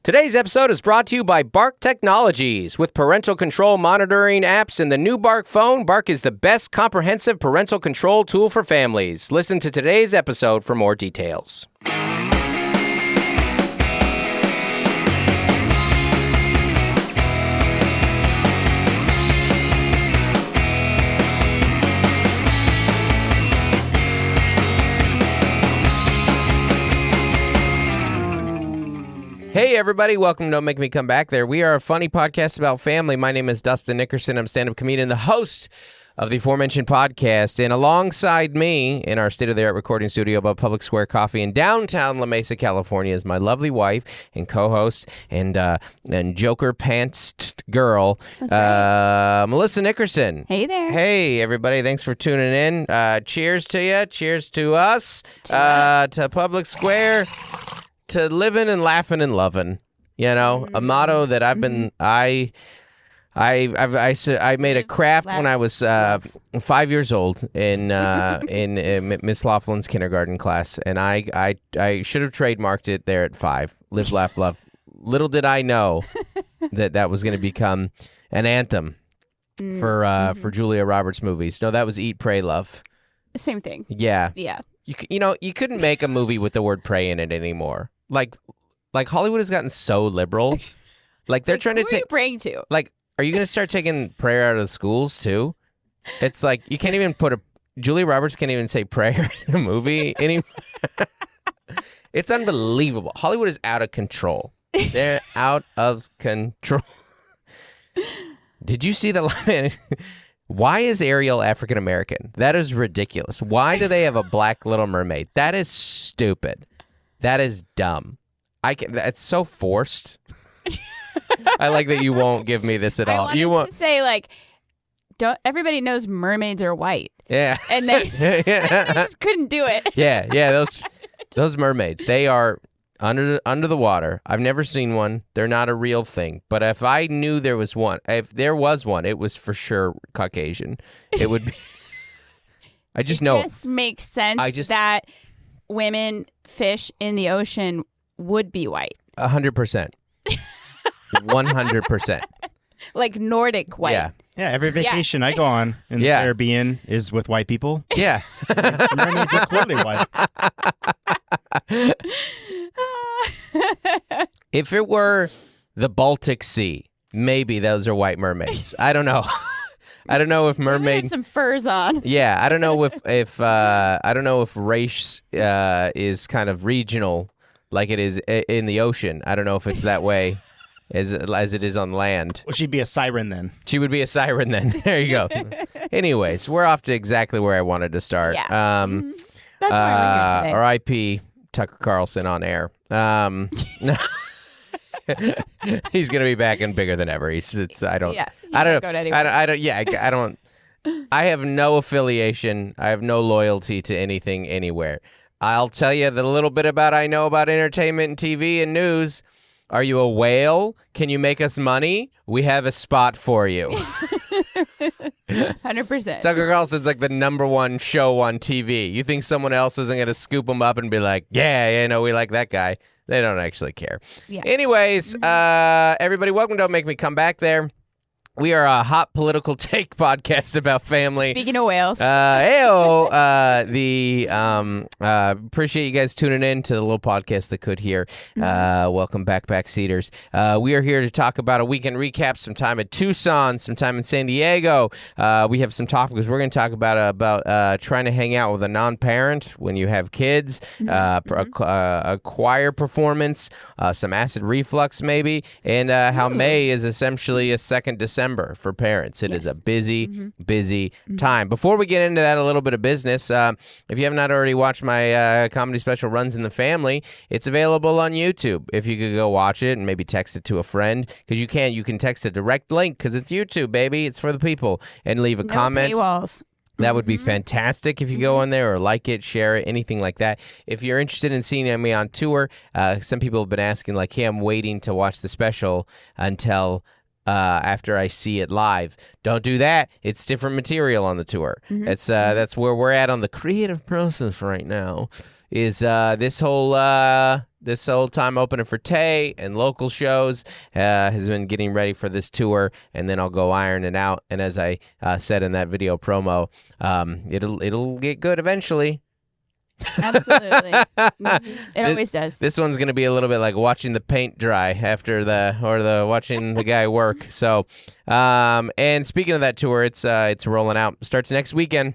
Today's episode is brought to you by Bark Technologies. With parental control monitoring apps and the new Bark phone, Bark is the best comprehensive parental control tool for families. Listen to today's episode for more details. Hey everybody, welcome to Don't Make Me Come Back There. We are a funny podcast about family. My name is Dustin Nickerson. I'm a stand-up comedian, the host of the aforementioned podcast. And alongside me in our state-of-the-art recording studio above Public Square Coffee in downtown La Mesa, California, is my lovely wife and co-host and Joker pants girl, right. Melissa Nickerson. Hey there. Hey everybody, thanks for tuning in. Cheers to you. Cheers to us. To Public Square. To living and laughing and loving, you know, a motto that I've been, I made a craft when I was 5 years old in Miss Laughlin's kindergarten class, and I should have trademarked it there at 5. Live, laugh, love. Little did I know that was going to become an anthem for Julia Roberts movies. No, that was Eat, Pray, Love. Same thing. Yeah. Yeah. You know, you couldn't make a movie with the word pray in it anymore. Like Hollywood has gotten so liberal. Like they're trying to take. Who are you praying to? Like, are you going to start taking prayer out of the schools too? It's like you can't even Julia Roberts can't even say prayer in a movie anymore. It's unbelievable. Hollywood is out of control. They're out of control. Did you see the line? Why is Ariel African American? That is ridiculous. Why do they have a black Little Mermaid? That is stupid. That is dumb. That's so forced. I like that you won't give me this at all. I wanted to say, like, everybody knows mermaids are white. Yeah. And they just couldn't do it. Yeah. Those mermaids, they are under the water. I've never seen one. They're not a real thing. But if I knew there was one, if there was one, it was for sure Caucasian. It would be. I just know. It just makes sense that women fish in the ocean would be white. 100%. 100%. Like Nordic white. Yeah. Yeah, every vacation I go on in the Caribbean is with white people. Yeah. Mermaids are clearly white. If it were the Baltic Sea, maybe those are white mermaids. I don't know. I don't know if mermaid have some furs on. Yeah, I don't know if I don't know if race is kind of regional like it is in the ocean. I don't know if it's that way as it is on land. Well, she'd be a siren then. She would be a siren then. There you go. Anyways, we're off to exactly where I wanted to start. Yeah. That's why we're here today. R.I.P. Tucker Carlson on air. He's gonna be back and bigger than ever. I don't know. I have no affiliation. I have no loyalty to anything anywhere. I'll tell you the little bit I know about entertainment and TV and news. Are you a whale? Can you make us money? We have a spot for you. 100%. Tucker Carlson's like the #1 show on TV. You think someone else isn't going to scoop him up and be like, yeah, no, we like that guy. They don't actually care. Yeah. Anyways, everybody, welcome to Don't Make Me Come Back There. We are a hot political take podcast about family. Speaking of whales. Appreciate you guys tuning in to the little podcast that could hear. Welcome backseaters. We are here to talk about a weekend recap, some time in Tucson, some time in San Diego. We have some topics we're going to talk about trying to hang out with a non-parent when you have kids, a choir performance, some acid reflux maybe, and how May is essentially a second December for parents. It is a busy time. Before we get into that, a little bit of business. If you have not already watched my comedy special, Runs in the Family, it's available on YouTube. If you could go watch it and maybe text it to a friend, because you can text a direct link because it's YouTube, baby. It's for the people. And leave a comment. Paywalls. That would be fantastic if you go on there or like it, share it, anything like that. If you're interested in seeing me on tour, some people have been asking, like, hey, I'm waiting to watch the special until after I see it live. Don't do that. It's different material on the tour. That's where we're at on the creative process right now. Is this whole time opening for Tay and local shows has been getting ready for this tour, and then I'll go iron it out. And as I said in that video promo, it'll get good eventually. Absolutely. It always does. This one's going to be a little bit like watching the paint dry after watching the guy work. So, and speaking of that tour, it's rolling out. Starts next weekend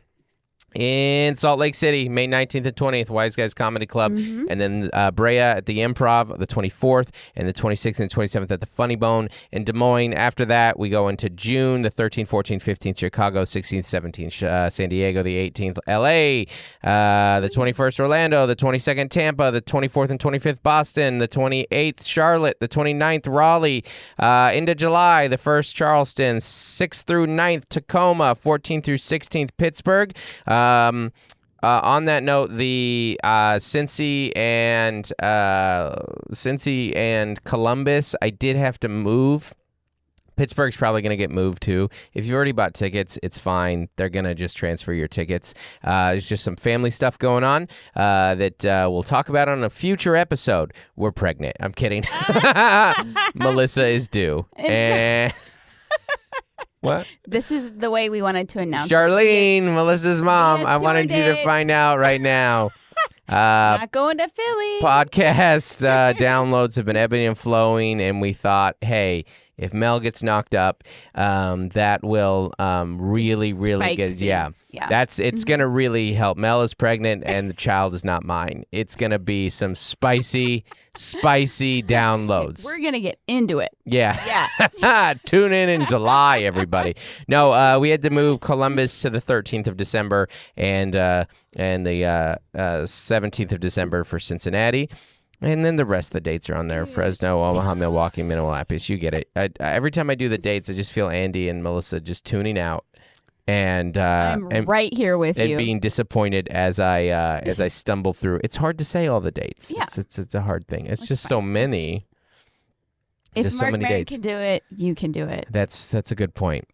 in Salt Lake City, May 19th and 20th, Wise Guys Comedy Club. And then Brea at the Improv, the 24th, and the 26th and 27th at the Funny Bone in Des Moines. After that, we go into June, the 13th, 14th, 15th, Chicago, 16th, 17th, San Diego, the 18th, LA, the 21st, Orlando, the 22nd, Tampa, the 24th and 25th, Boston, the 28th, Charlotte, the 29th, Raleigh, into July, the 1st, Charleston, 6th through 9th, Tacoma, 14th through 16th, Pittsburgh. On that note, the Cincy and Columbus, I did have to move. Pittsburgh's probably going to get moved too. If you've already bought tickets, it's fine. They're going to just transfer your tickets. There's just some family stuff going on that we'll talk about on a future episode. We're pregnant. I'm kidding. Melissa is due. And what? This is the way we wanted to announce Charlene, Melissa's mom. I wanted you to find out right now. Not going to Philly. Podcast downloads have been ebbing and flowing, and we thought, hey, if Mel gets knocked up, that will really get. Yeah. It's gonna really help. Mel is pregnant, and the child is not mine. It's gonna be some spicy downloads. We're gonna get into it. Yeah. Tune in July, everybody. No, we had to move Columbus to the 13th of December, and the 17th of December for Cincinnati. And then the rest of the dates are on there. Fresno, Omaha, Milwaukee, Minneapolis. You get it. Every time I do the dates, I just feel Andy and Melissa just tuning out. And I'm right here with you. And being disappointed as I stumble through. It's hard to say all the dates. Yeah. It's a hard thing. It's just so many. If just Mark so many Maron dates. can do it, you can do it. That's a good point.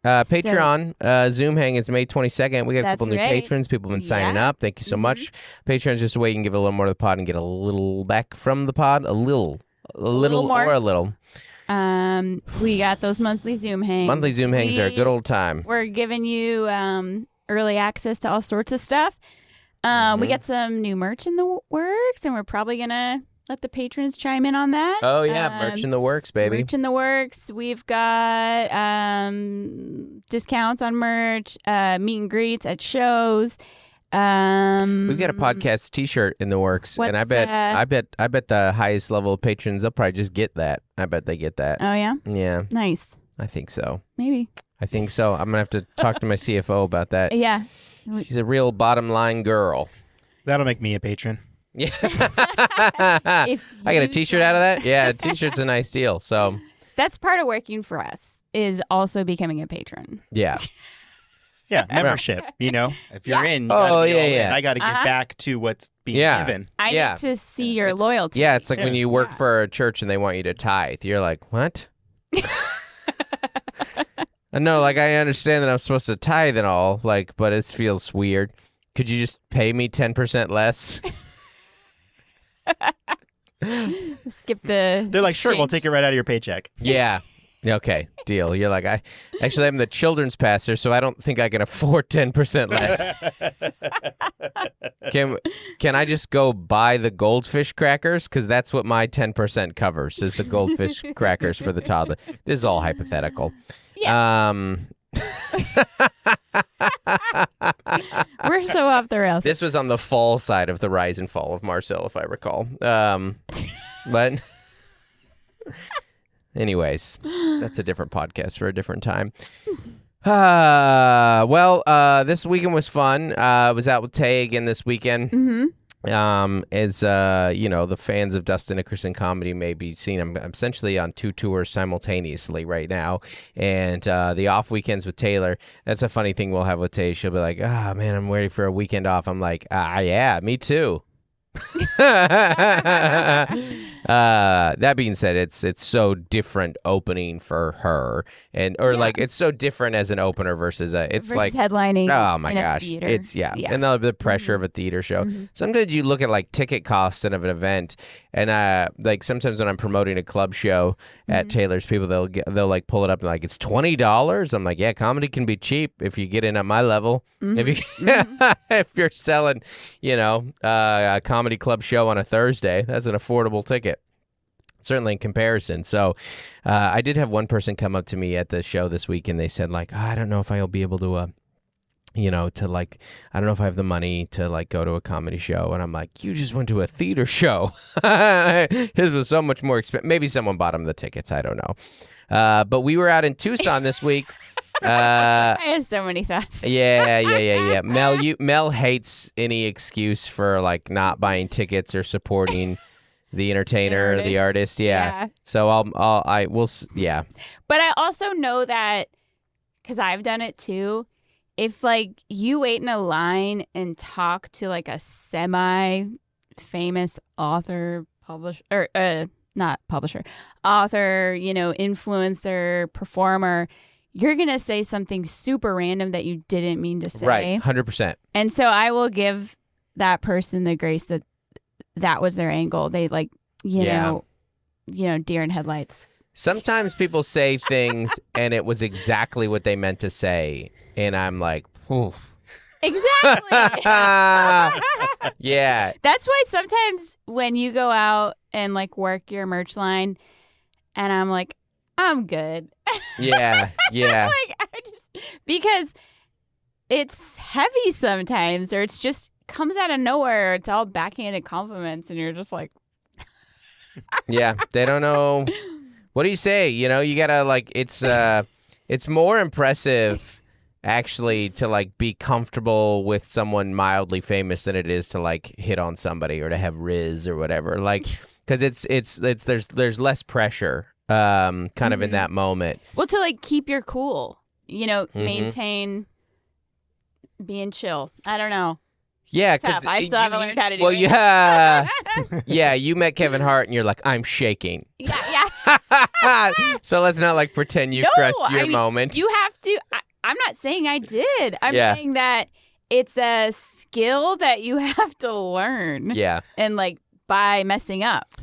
Patreon, Zoom hang is May 22nd. We got a couple new patrons. People have been signing up. Thank you so much. Patreon is just a way you can give a little more to the pod and get a little back from the pod. A little more. Or a little. We got those monthly Zoom hangs. Monthly Zoom hangs are a good old time. We're giving you early access to all sorts of stuff. We got some new merch in the works, and we're probably going to let the patrons chime in on that. Oh, yeah. Merch in the works, baby. Merch in the works. We've got discounts on merch, meet and greets at shows. We've got a podcast T-shirt in the works, and I bet the highest level of patrons, they'll probably just get that. I bet they get that. Oh, yeah? Yeah. Nice. I think so. Maybe. I think so. I'm going to have to talk to my CFO about that. Yeah. She's a real bottom line girl. That'll make me a patron. Yeah. I got a T-shirt out of that. Yeah, a T-shirt's a nice deal. So that's part of working for us, is also becoming a patron. Yeah. Yeah, membership. If you're in, you I got to get back to what's being given. I need to see your loyalty. Yeah, it's like when you work for a church and they want you to tithe. You're like, what? I know, I understand that I'm supposed to tithe and all, but it feels weird. Could you just pay me 10% less? Skip the. They're like, sure, we'll take it right out of your paycheck. Yeah. Okay, deal. You're like, I'm the children's pastor, so I don't think I can afford 10% less. Can I just go buy the goldfish crackers? Because that's what my 10% covers, is the goldfish crackers for the toddler. This is all hypothetical. Yeah. We're so off the rails. This was on the fall side of the rise and fall of Marcel, if I recall. But anyways, that's a different podcast for a different time. This weekend was fun. I was out with Tay again this weekend. Mm-hmm. As the fans of Dustin Nickerson comedy may be seen, I'm essentially on 2 tours simultaneously right now, and the off weekends with Taylor. That's a funny thing we'll have with Tay. She'll be like, man, I'm ready for a weekend off. I'm like, yeah, me too. That being said, it's so different opening for her, like it's so different as an opener versus like headlining. Oh my in gosh, a theater. it's and the pressure of a theater show. Sometimes you look at like ticket costs of an event, and like sometimes when I'm promoting a club show at Taylor's, people they'll like pull it up and like it's $20. I'm like, yeah, comedy can be cheap if you get in at my level. If you're selling, a comedy club show on a Thursday, that's an affordable ticket. Certainly in comparison. So I did have one person come up to me at the show this week and they said like, I don't know if I'll be able to, to like, I don't know if I have the money to like go to a comedy show. And I'm like, you just went to a theater show. His was so much more expensive. Maybe someone bought him the tickets. I don't know. But we were out in Tucson this week. I have so many thoughts. Yeah. Mel hates any excuse for like not buying tickets or supporting the entertainer, the artist. Yeah. So I will. Yeah. But I also know that because I've done it too. If like you wait in a line and talk to like a semi-famous author, publisher, or not publisher, author, influencer, performer, you're going to say something super random that you didn't mean to say. Right, 100%. And so I will give that person the grace that was their angle. They like, deer in headlights. Sometimes people say things and it was exactly what they meant to say. And I'm like, oof. Exactly. Yeah. That's why sometimes when you go out and like work your merch line and I'm like, I'm good. Yeah. Because it's heavy sometimes, or it's just comes out of nowhere. It's all backhanded compliments, and you're just like, yeah, they don't know. What do you say? You gotta like. It's more impressive actually to like be comfortable with someone mildly famous than it is to like hit on somebody or to have Riz or whatever. Like, because there's less pressure. Kind of in that moment. Well, to like keep your cool, maintain being chill. I don't know. Yeah, because I still haven't learned how to do it. Well, yeah, yeah. You met Kevin Hart, and you're like, I'm shaking. Yeah. So let's not like pretend you crushed your moment. You have to. I'm not saying I did. I'm saying that it's a skill that you have to learn. Yeah, and like by messing up.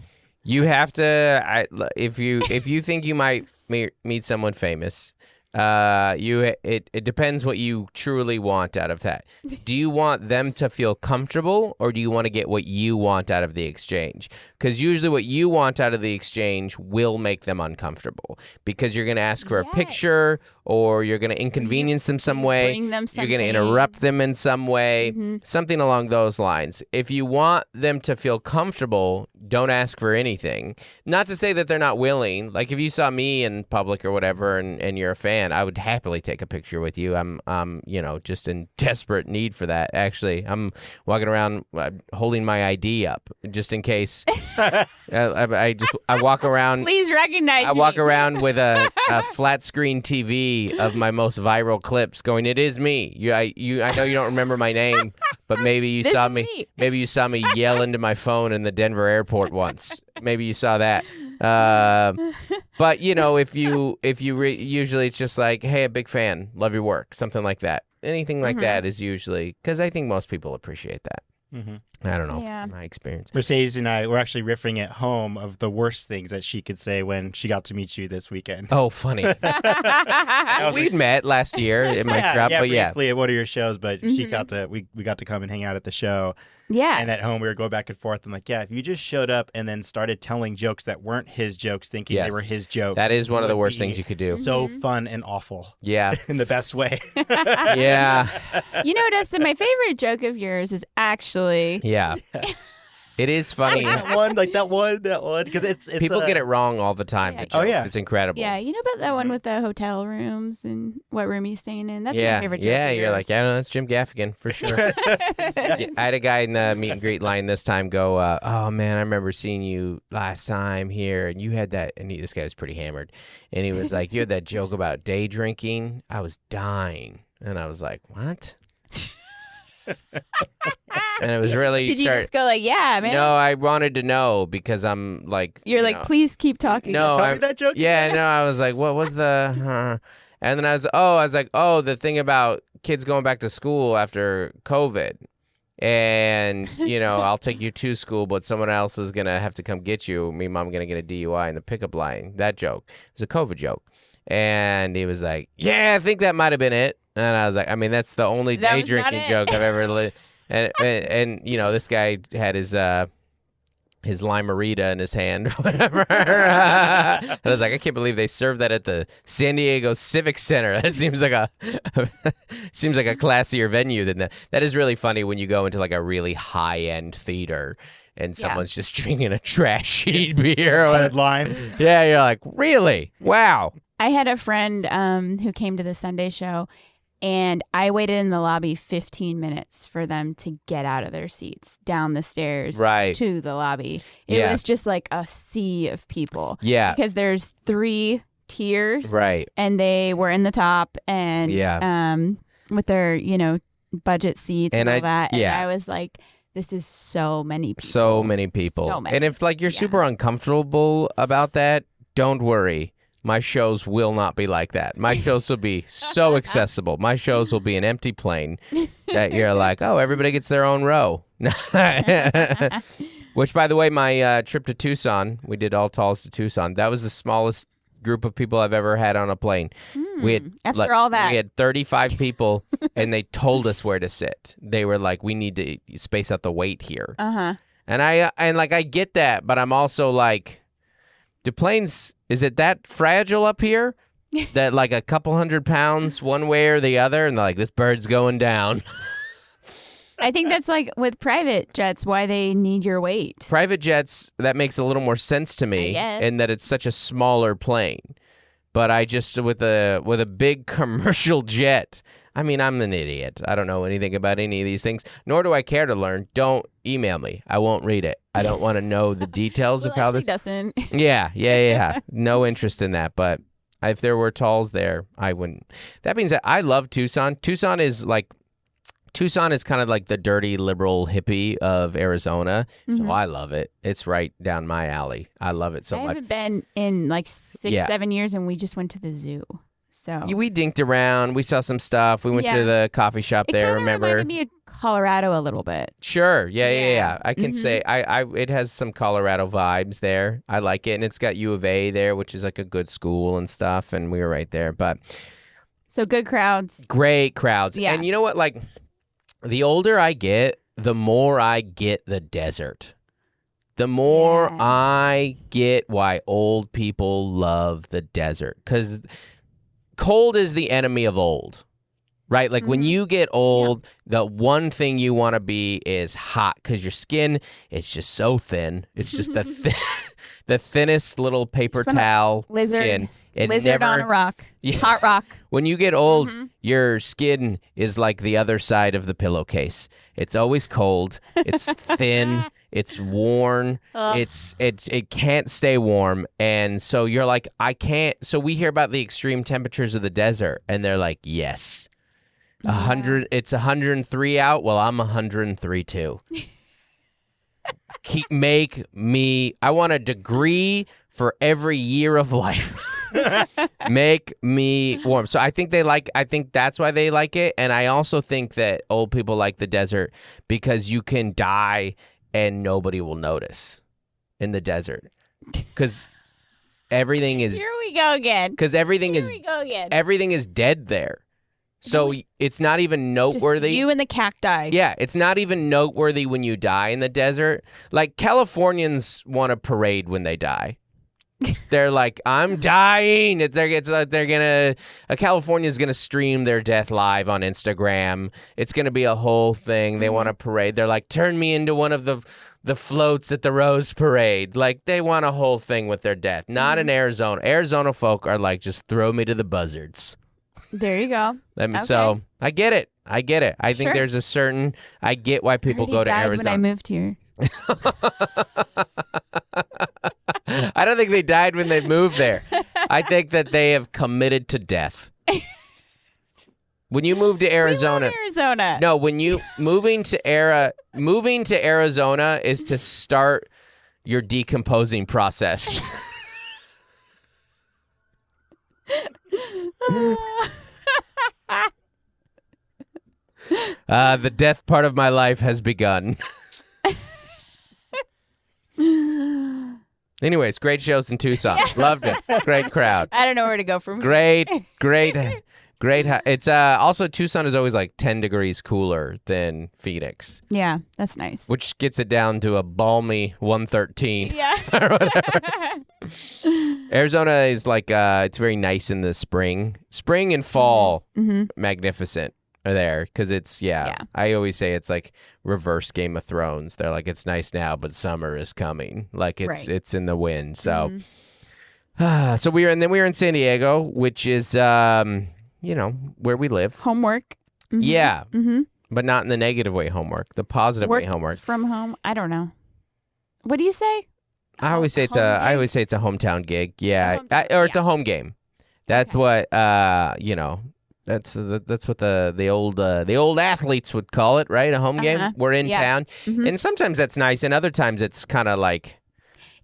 You have to. If you think you might meet someone famous, it depends what you truly want out of that. Do you want them to feel comfortable, or do you want to get what you want out of the exchange? Because usually what you want out of the exchange will make them uncomfortable because you're going to ask for a picture, or you're going to inconvenience them some way. Bring them something. You're going to interrupt them in some way, something along those lines. If you want them to feel comfortable, don't ask for anything. Not to say that they're not willing. Like if you saw me in public or whatever, and you're a fan, I would happily take a picture with you. I'm just in desperate need for that. Actually, I'm walking around holding my ID up just in case. I walk around. Please recognize me. I walk around with a flat screen TV of my most viral clips, going, "It is me." I know you don't remember my name, but maybe you saw me. Maybe you saw me yell into my phone in the Denver airport once. Maybe you saw that. But if you usually it's just like, "Hey, a big fan, love your work," something like that. Anything like that is usually because I think most people appreciate that. I don't know. Yeah. My experience. Mercedes and I were actually riffing at home of the worst things that she could say when she got to meet you this weekend. Oh, funny. We'd met last year at my drop, but briefly at one of your shows, but she got to we got to come and hang out at the show. Yeah. And at home we were going back and forth. I'm like, if you just showed up and then started telling jokes that weren't his jokes, thinking they were his jokes. That is one of the worst things you could do. So fun and awful. Yeah. In the best way. Yeah. Dustin, my favorite joke of yours is actually... Yeah. Yes. It is funny. that one, because it's people get it wrong all the time. Yeah, it's incredible. Yeah, you know about that one with the hotel rooms and what room he's staying in? That's my favorite joke. Yeah, you're like, that's Jim Gaffigan for sure. I had a guy in the meet and greet line this time go, "Oh man, I remember seeing you last time here, and you had that." And this guy was pretty hammered, and he was like, "You had that joke about day drinking. I was dying," and I was like, "What?" And it was really. Did you just go like, yeah, man? No, I wanted to know because I'm like. You're like, please keep talking. No, tell me that joke. Yeah, no, I was like, what was the? And then I was like, the thing about kids going back to school after COVID. And, I'll take you to school, but someone else is going to have to come get you. Me and mom going to get a DUI in the pickup line. That joke. It was a COVID joke. And he was like, yeah, I think that might have been it. And I was like, I mean, that's the only day drinking joke I've ever lived. And this guy had his limerita in his hand, whatever. And I was like, I can't believe they served that at the San Diego Civic Center. That seems like a classier venue than that. That is really funny when you go into like a really high-end theater and someone's just drinking a trashy beer. Red line. Yeah, you're like, really? Wow. I had a friend who came to the Sunday show, and I waited in the lobby 15 minutes for them to get out of their seats, down the stairs to the lobby. It was just like a sea of people. Yeah. Because there's 3 tiers. Right. And they were in the top and with their, budget seats and all that. And I was like, this is so many people. So many people. And if like you're super uncomfortable about that, don't worry. My shows will not be like that. My shows will be so accessible. My shows will be an empty plane that you're like, oh, everybody gets their own row. Which, by the way, my trip to Tucson, we did all talls to Tucson. That was the smallest group of people I've ever had on a plane. We had all that. We had 35 people, and they told us where to sit. They were like, we need to space out the weight here. And I get that, but I'm also like, do planes... Is it that fragile up here that like a couple 100 pounds one way or the other and they're like, this bird's going down? I think that's like with private jets, why they need your weight. Private jets, that makes a little more sense to me in that it's such a smaller plane. But I just, with a big commercial jet, I mean, I'm an idiot. I don't know anything about any of these things, nor do I care to learn. Don't email me. I won't read it. I don't want to know the details of how this... Dustin. Yeah. No interest in that, but if there were talls there, I wouldn't. That means that I love Tucson. Tucson is kind of like the dirty liberal hippie of Arizona, so I love it. It's right down my alley. I love it so much. I haven't been in like 6-7 years, and we just went to the zoo. So we dinked around. We saw some stuff. We went to the coffee shop there. Remember? It reminded me of Colorado a little bit. Sure. Yeah. I can say it has some Colorado vibes there. I like it, and it's got U of A there, which is like a good school and stuff. And we were right there, but so good crowds. Great crowds. Yeah. And you know what? Like the older I get, the more I get the desert. The more I get why old people love the desert, because cold is the enemy of old, right? Like when you get old, the one thing you want to be is hot because your skin, it's just so thin. It's just the thinnest little paper towel skin. Lizard on a rock. Hot rock. When you get old, your skin is like the other side of the pillowcase. It's always cold. It's thin. It's worn. It can't stay warm. And so you're like, I can't. So we hear about the extreme temperatures of the desert, and they're like, yes. 100. It's 103 out. Well, I'm 103 too. Make me. I want a degree for every year of life. Make me warm. So I think that's why they like it. And I also think that old people like the desert because you can die and nobody will notice in the desert. Because everything is... Here we go again. Because everything is dead there. So it's not even noteworthy. Just you and the cacti. Yeah, it's not even noteworthy when you die in the desert. Like Californians want a parade when they die. They're like, I'm dying. California's gonna stream their death live on Instagram. It's gonna be a whole thing. They want a parade. They're like, turn me into one of the floats at the Rose Parade. Like they want a whole thing with their death. Not in Arizona. Arizona folk are like, just throw me to the buzzards. There you go. So I get it. I think there's a certain. I get why people go to Arizona. When I moved here. I don't think they died when they moved there. I think that they have committed to death. When you move to Arizona, No, when you moving to Arizona is to start your decomposing process. The death part of my life has begun. Anyways, great shows in Tucson. Loved it. Great crowd. I don't know where to go from here. Great. It's also Tucson is always like 10 degrees cooler than Phoenix. Yeah, that's nice. Which gets it down to a balmy 113. Yeah. Arizona is like it's very nice in the spring and fall. Magnificent are there because it's I always say it's like reverse Game of Thrones. They're like, it's nice now, but summer is coming. Like it's in the wind. So so we were in San Diego, which is where we live. Homework. Yeah. But not in the negative way homework. The positive way homework. From home. I don't know. What do you say? I always say it's a hometown gig. Yeah. It's a home game. That's what That's what the old athletes would call it, right? A home game. We're in town, and sometimes that's nice, and other times it's kind of like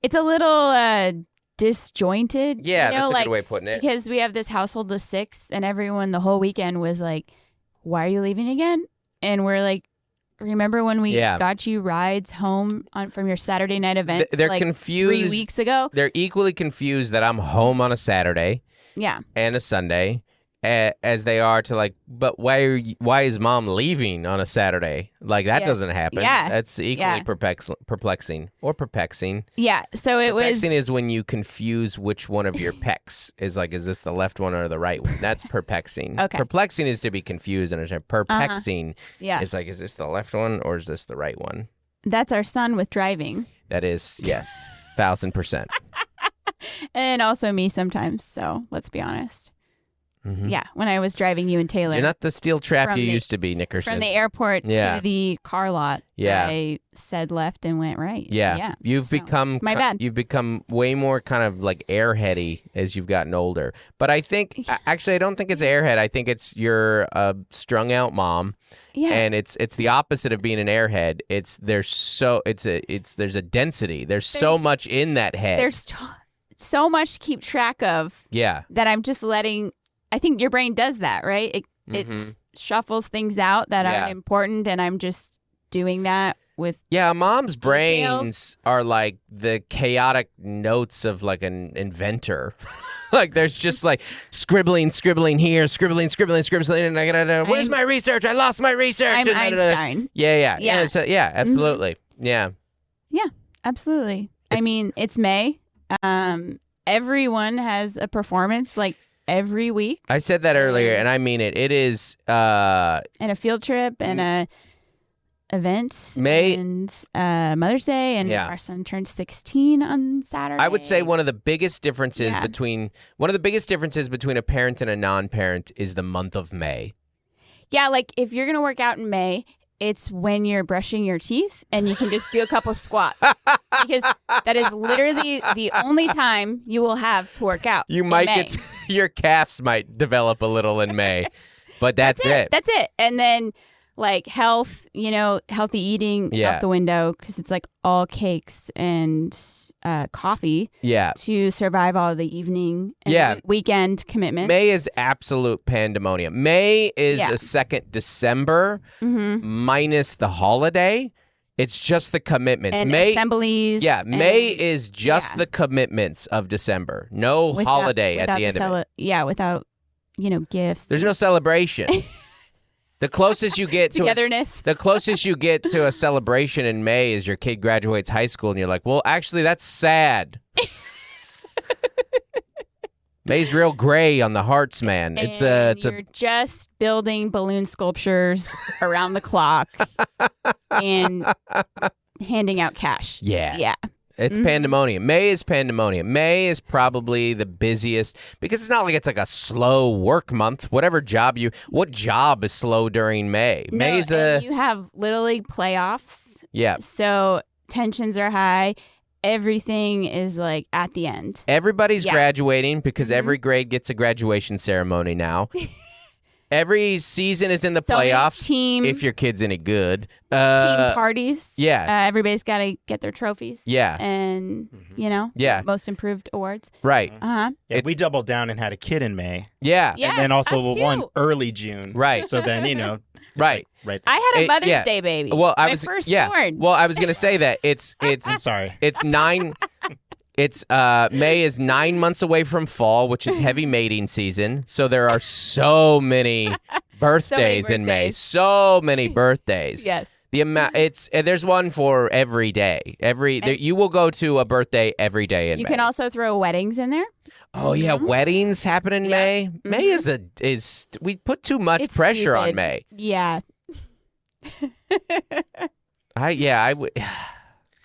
it's a little disjointed. Yeah, that's a good way of putting it. Because we have this household of 6, and everyone the whole weekend was like, "Why are you leaving again?" And we're like, "Remember when we got you rides home from your Saturday night event? They're confused. 3 weeks ago. They're equally confused that I'm home on a Saturday, and a Sunday." As they are to like, but why is mom leaving on a Saturday? Like that doesn't happen. Yeah. That's equally perplexing or perplexing. Yeah. So perplexing is when you confuse which one of your pecs is like, is this the left one or the right one? That's perplexing. Okay. Perplexing is to be confused and perplexing is like, is this the left one or is this the right one? That's our son with driving. That is, yes, 1,000%. And also me sometimes. So let's be honest. Yeah, when I was driving you and Taylor. You're not the steel trap you used to be, Nickerson. From the airport to the car lot. Yeah. I said left and went right. Yeah. You've become my bad. You've become way more kind of like airheady as you've gotten older. But I think actually I don't think it's airhead. I think it's you're a strung out mom. Yeah. And it's the opposite of being an airhead. There's a density. There's so much in that head. There's so much to keep track of. Yeah. That I'm just letting. I think your brain does that, right? It shuffles things out that aren't important, and I'm just doing that with mom's details. Brains are like the chaotic notes of like an inventor. Like there's just like scribbling here, scribbling, and I gotta. Where's my research? I lost my research. I'm Einstein. Yeah, absolutely. Yeah, absolutely. I mean, it's May. Everyone has a performance like. Every week. I said that earlier, and I mean it. It is and a field trip and a event and Mother's Day, and our son turned 16 on Saturday. I would say one of the biggest differences between a parent and a non-parent is the month of May. Yeah, like if you're gonna work out in May, it's when you're brushing your teeth and you can just do a couple squats because that is literally the only time you will have to work out. You might get your calves might develop a little in May, but that's it. That's it. And then like healthy eating out the window because it's like all cakes and coffee to survive all the evening and weekend commitments. May is absolute pandemonium. May is a second December minus the holiday. It's just the commitments. And May assemblies. Yeah, May is just the commitments of December. No holiday at the end of it. Yeah, without gifts. There's no celebration. The closest you get to togetherness. The closest you get to a celebration in May is your kid graduates high school, and you're like, well, actually, that's sad. May's real gray on the hearts, man. And you're just building balloon sculptures around the clock and handing out cash. Yeah. It's pandemonium. May is pandemonium. May is probably the busiest because it's not like it's like a slow work month. What job is slow during May? May's you have Little League playoffs. Yeah. So tensions are high. Everything is like at the end. Everybody's graduating because every grade gets a graduation ceremony now. every season is in the playoffs. If your kid's any good. Team parties. Yeah. Everybody's got to get their trophies. Yeah. And, most improved awards. Right. Uh-huh. Yeah, we doubled down and had a kid in May. Yeah. Yes, and then also us one too. early June. Right. So then, Right. Right. I had a Mother's Day baby. Well, my firstborn. Well, I was going to say that it's I'm sorry. It's 9 It's May is 9 months away from fall, which is heavy mating season. So there are so many birthdays in May. So many birthdays. Yes. There's one for every day. You will go to a birthday every day in May. You can also throw weddings in there. Oh yeah, weddings happen in May. May is we put too much pressure on May. Yeah. I would.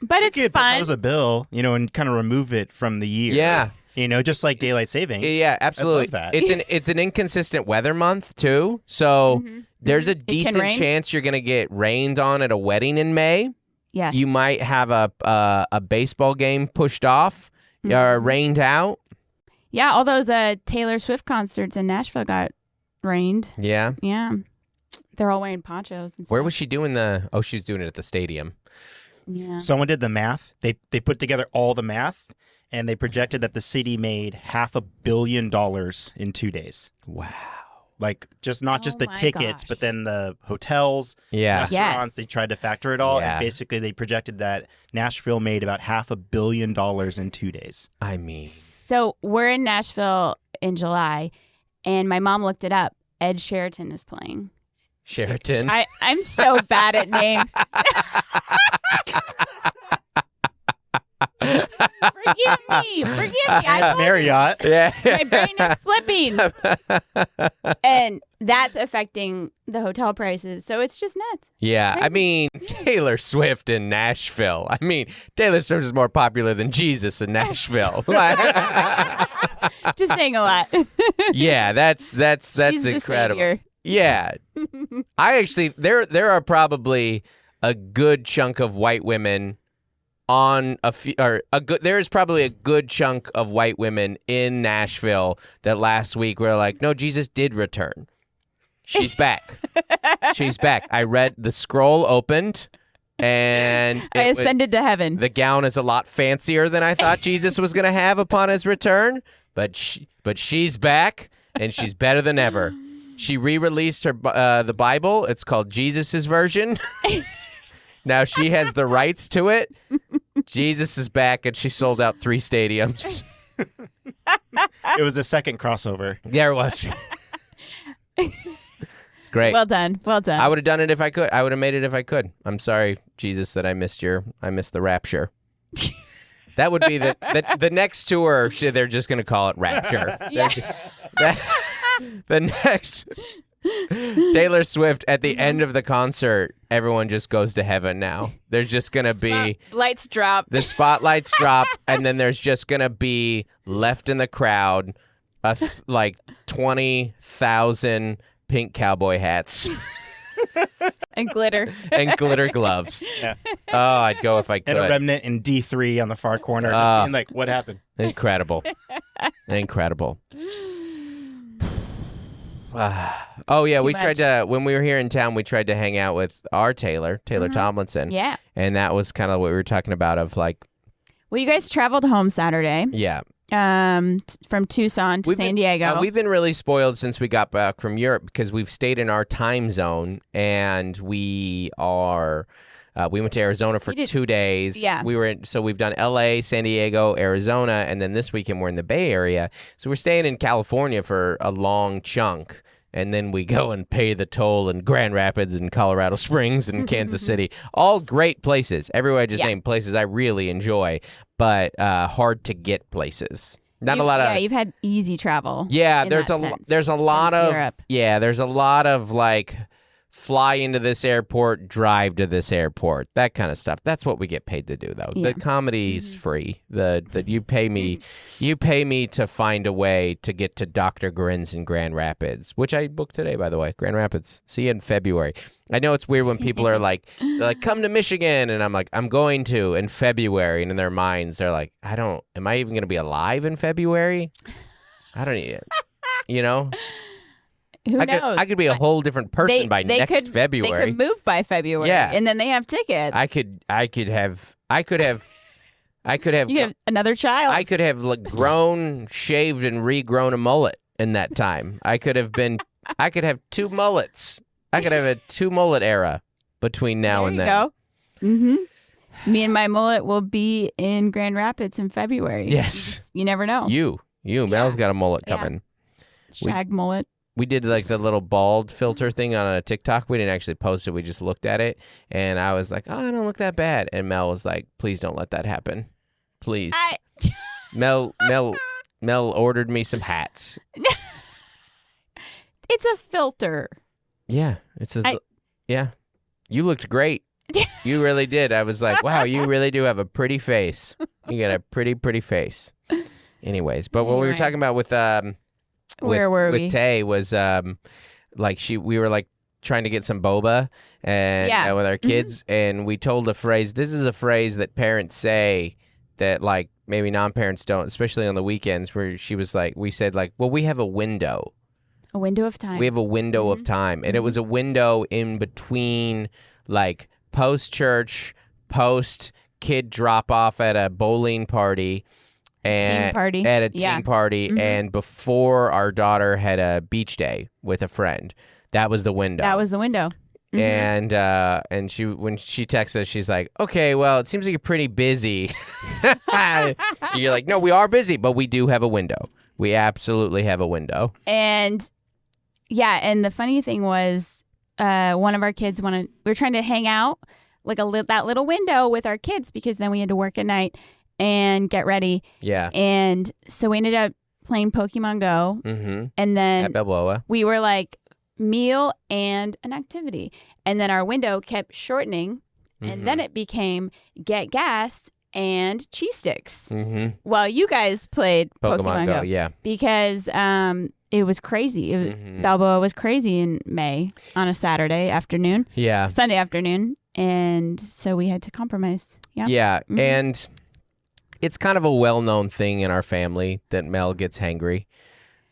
But it's fun. Propose a bill, and kind of remove it from the year. Yeah. Just like daylight savings. Yeah, absolutely. I love that. It's an inconsistent weather month too, so there's a decent chance you're gonna get rained on at a wedding in May. Yes. You might have a baseball game pushed off or rained out. Yeah, all those Taylor Swift concerts in Nashville got rained. Yeah. Yeah. They're all wearing ponchos and stuff. Where was she doing she was doing it at the stadium. Yeah. Someone did the math. They put together all the math, and they projected that the city made $500 million in 2 days. Wow. Like, not just the tickets, but then the hotels, restaurants. Yes. They tried to factor it all. Yeah. And basically, they projected that Nashville made about $500 million in 2 days. I mean. So we're in Nashville in July, and my mom looked it up. Ed Sheraton is playing. Sheraton. I'm so bad at names. Forgive me. Marriott. Yeah. My brain is slipping. And that's affecting the hotel prices. So it's just nuts. Yeah. Crazy. I mean, Taylor Swift in Nashville. I mean, Taylor Swift is more popular than Jesus in Nashville. Just saying a lot. Yeah, that's She's incredible. The savior. Yeah. I actually there are probably a good chunk of white women there's probably a good chunk of white women in Nashville that last week were like, no, Jesus did return. She's back. She's back. I read the scroll opened and I ascended to heaven. The gown is a lot fancier than I thought Jesus was going to have upon his return, but she's back and she's better than ever. She re-released her the Bible. It's called Jesus's version. Now she has the rights to it. Jesus is back, and she sold out 3 stadiums. It was a second crossover. There it was. It's great. Well done. Well done. I would have done it if I could. I would have made it if I could. I'm sorry, Jesus, that I missed the rapture. That would be the next tour. They're just going to call it Rapture. Yeah. The next Taylor Swift at the end of the concert, everyone just goes to heaven now. There's just going to be lights drop. The spotlights drop, and then there's just going to be left in the crowd like 20,000 pink cowboy hats. And glitter. And glitter gloves. Yeah. Oh, I'd go if I could. And a remnant in D3 on the far corner. Just being like, what happened? Incredible. Incredible. Oh, yeah. We tried to, when we were here in town, we tried to hang out with our Taylor Tomlinson. Yeah. And that was kind of what we were talking about of like. Well, you guys traveled home Saturday. Yeah. From Tucson to San Diego. We've been really spoiled since we got back from Europe because we've stayed in our time zone, and we went to Arizona for 2 days. Yeah. So we've done LA, San Diego, Arizona, and then this weekend we're in the Bay Area. So we're staying in California for a long chunk. And then we go and pay the toll in Grand Rapids and Colorado Springs and Kansas City. All great places. Everywhere I just named places I really enjoy, but hard to get places. Not a lot of. Yeah, you've had easy travel. Yeah, there's a lot of. Europe. Yeah, there's a lot of like fly into this airport, drive to this airport, that kind of stuff. That's what we get paid to do, though. Yeah. The comedy's free. You pay me to find a way to get to Dr. Grin's in Grand Rapids, which I booked today, by the way. Grand Rapids. See you in February. I know it's weird when people are like, come to Michigan, and I'm like, I'm going to in February, and in their minds they're like, am I even going to be alive in February? I don't even, Who knows? I could be a whole different person by next February. They could move by February. Yeah. And then they have tickets. I could have You could have another child. I could have grown, shaved, and regrown a mullet in that time. I could have 2 mullets. I could have a 2 mullet era between now and then. There you go. Mm-hmm. Me and my mullet will be in Grand Rapids in February. Yes. You never know. Mel's got a mullet coming. Shag mullet. We did the little bald filter thing on a TikTok. We didn't actually post it. We just looked at it. And I was like, oh, I don't look that bad. And Mel was like, please don't let that happen. Please. Mel ordered me some hats. It's a filter. Yeah. Yeah. You looked great. You really did. I was like, wow, you really do have a pretty face. You got a pretty, pretty face. Anyways, but what we were talking about with where were we? With Tay was we were like trying to get some boba and with our kids, and we told a phrase. This is a phrase that parents say that like maybe non-parents don't, especially on the weekends. Where she was like, we said like, well, we have a window. A window of time. We have a window of time, and it was a window in between like post-church, post-kid drop-off at a bowling party. Team party. At a team party, and before our daughter had a beach day with a friend. That was the window. Mm-hmm. And she when she texted us, she's like, okay, well, it seems like you're pretty busy. You're like, no, we are busy, but we do have a window. We absolutely have a window. And and the funny thing was one of our kids we were trying to hang out like that little window with our kids because then we had to work at night and get ready. Yeah. And so we ended up playing Pokemon Go. Mm-hmm. And then at Balboa, we were like meal and an activity. And then our window kept shortening. And then it became get gas and cheese sticks. Mm-hmm. While you guys played Pokemon Go. Yeah. Because it was crazy. Balboa was crazy in May on a Saturday afternoon. Yeah. Sunday afternoon. And so we had to compromise. Yeah. Yeah. Mm-hmm. And it's kind of a well-known thing in our family that Mel gets hangry,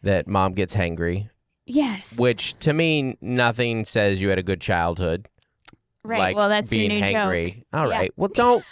that mom gets hangry. Yes. Which, to me, nothing says you had a good childhood. Right. Like well, that's being your new hangry. joke. All right. Well,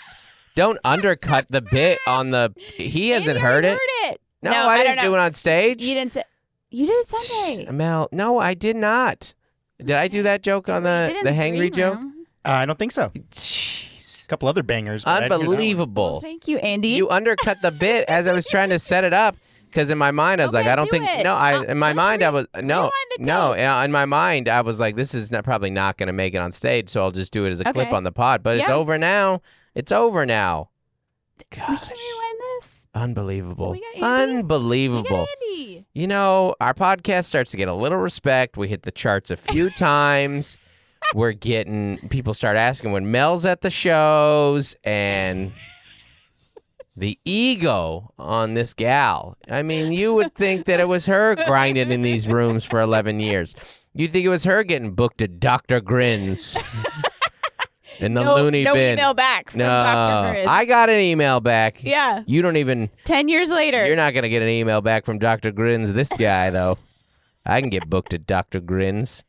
don't undercut the bit on the. He hasn't heard it. No, I didn't do it on stage. You didn't say. You did it Sunday. Mel, no, I did not. Did I do that joke on the hangry joke? I don't think so. Jeez. A couple other bangers. Unbelievable. Well, thank you, Andy. You undercut the bit as I was trying to set it up. Because in my mind, I was like, I don't think. No, in my mind, I was no. In my mind, I was like, this is probably not going to make it on stage, so I'll just do it as a clip on the pod. But it's over now. It's over now. Gosh. We can rewind this. Unbelievable. Unbelievable. We got Andy. You know, our podcast starts to get a little respect. We hit the charts a few times. We're getting people start asking when Mel's at the shows and. The ego on this gal. I mean, you would think that it was her grinding in these rooms for 11 years. You think it was her getting booked to Dr. Grins in the loony bin. No email back from Dr. Grins. I got an email back. Yeah. You don't even. 10 years later. You're not going to get an email back from Dr. Grins. This guy, though. I can get booked to Dr. Grins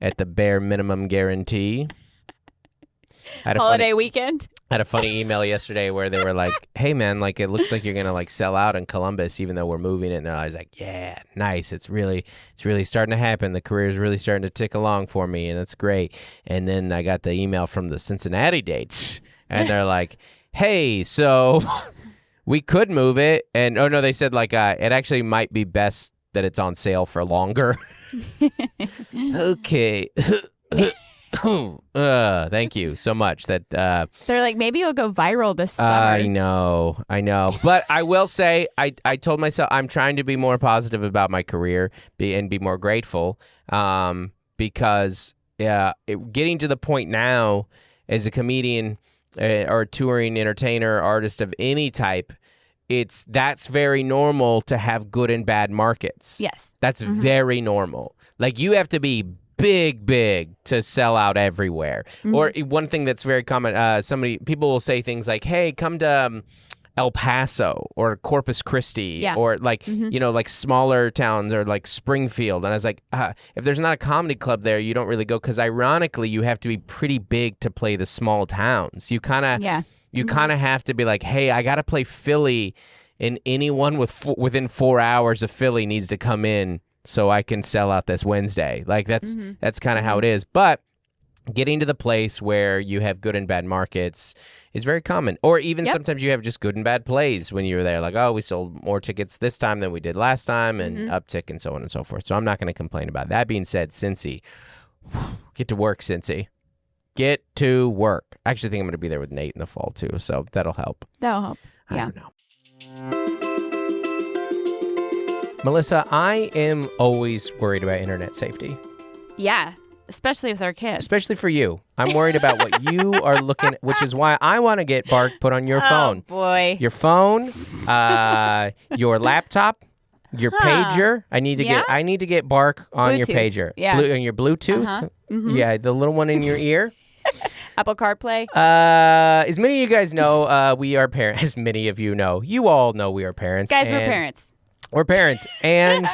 at the bare minimum guarantee. Holiday weekend. I had a funny email yesterday where they were like, hey man, like it looks like you're gonna like sell out in Columbus even though we're moving it. And I was like, yeah, nice. It's really starting to happen. The career is really starting to tick along for me, and it's great. And then I got the email from the Cincinnati dates, and they're like, hey, so we could move it. And oh no, they said like it actually might be best that it's on sale for longer. Okay. Thank you so much. That they're like, maybe it'll go viral this summer. I know. But I will say, I told myself I'm trying to be more positive about my career and be more grateful because getting to the point now as a comedian or a touring entertainer, artist of any type, that's very normal to have good and bad markets. Yes. That's very normal. Like you have to be big to sell out everywhere. Or one thing that's very common, people will say things like, hey, come to El Paso or Corpus Christi or like, like smaller towns or like Springfield. And I was like, if there's not a comedy club there, you don't really go, because ironically, you have to be pretty big to play the small towns. You kind of have to be like, hey, I got to play Philly, and anyone within 4 hours of Philly needs to come in so I can sell out this Wednesday. Like that's kind of how it is. But getting to the place where you have good and bad markets is very common. Or even sometimes you have just good and bad plays when you were there. Like, oh, we sold more tickets this time than we did last time, and uptick and so on and so forth. So I'm not going to complain about it. That being said, Cincy, get to work, Cincy. Get to work. I actually think I'm going to be there with Nate in the fall, too, so that'll help. That'll help. I don't know. Melissa, I am always worried about internet safety. Yeah. Especially with our kids. Especially for you. I'm worried about what you are looking at, which is why I want to get Bark put on your phone. Oh, boy. Your phone, your laptop, your pager. I need to get Bark on your pager. Yeah. On your Bluetooth. Yeah, the little one in your ear. Apple CarPlay. As many of you guys know, we are parents. As many of you know. You all know we are parents. Guys, we're parents. We're parents. And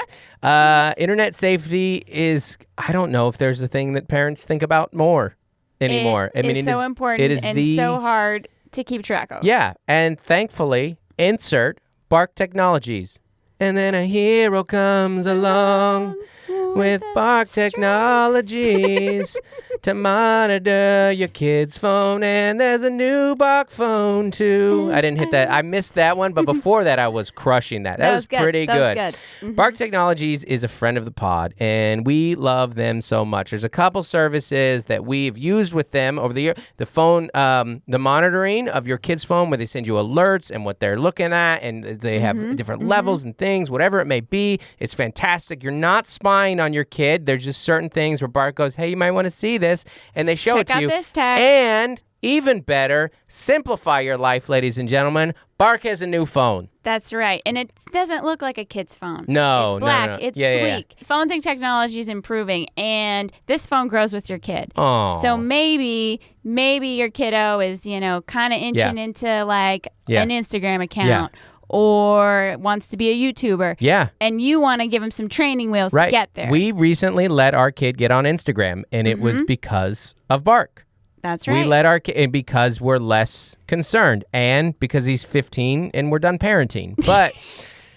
internet safety is, I don't know if there's a thing that parents think about more anymore. It's so important and so hard to keep track of. Yeah. And thankfully, insert Bark Technologies. And then a hero comes along with Bark Technologies to monitor your kid's phone. And there's a new Bark phone, too. I didn't hit that. I missed that one, but before that, I was crushing that. That was pretty good. That was good. Bark Technologies is a friend of the pod, and we love them so much. There's a couple services that we've used with them over the year. The phone, the monitoring of your kid's phone, where they send you alerts and what they're looking at, and they have different levels and things, whatever it may be. It's fantastic. You're not spying on your kid. There's just certain things where Bark goes, hey, you might want to see this, and they show it to you. Check out this tag. And even better, simplify your life, ladies and gentlemen. Bark has a new phone. That's right. And it doesn't look like a kid's phone. No, it's black. No. It's sleek. Yeah. Phones and technology is improving, and this phone grows with your kid. Oh. So maybe your kiddo is, kind of inching into like an Instagram account. Yeah. Or wants to be a YouTuber. Yeah. And you want to give him some training wheels to get there. We recently let our kid get on Instagram, and it was because of Bark. That's right. We let our kid, because we're less concerned, and because he's 15 and we're done parenting. But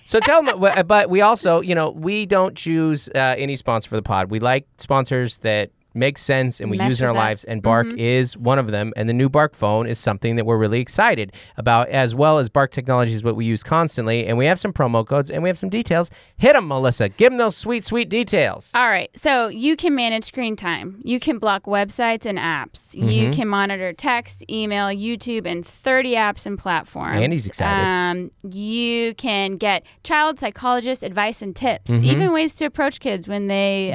so tell him, but we also, we don't choose any sponsor for the pod. We like sponsors that make sense and we use in our lives, and Bark is one of them. And the new Bark phone is something that we're really excited about, as well as Bark Technology is what we use constantly. And we have some promo codes and we have some details. Hit them, Melissa. Give them those sweet, sweet details. All right. So you can manage screen time. You can block websites and apps. You can monitor text, email, YouTube, and 30 apps and platforms. Andy's excited. You can get child psychologist advice and tips, even ways to approach kids when they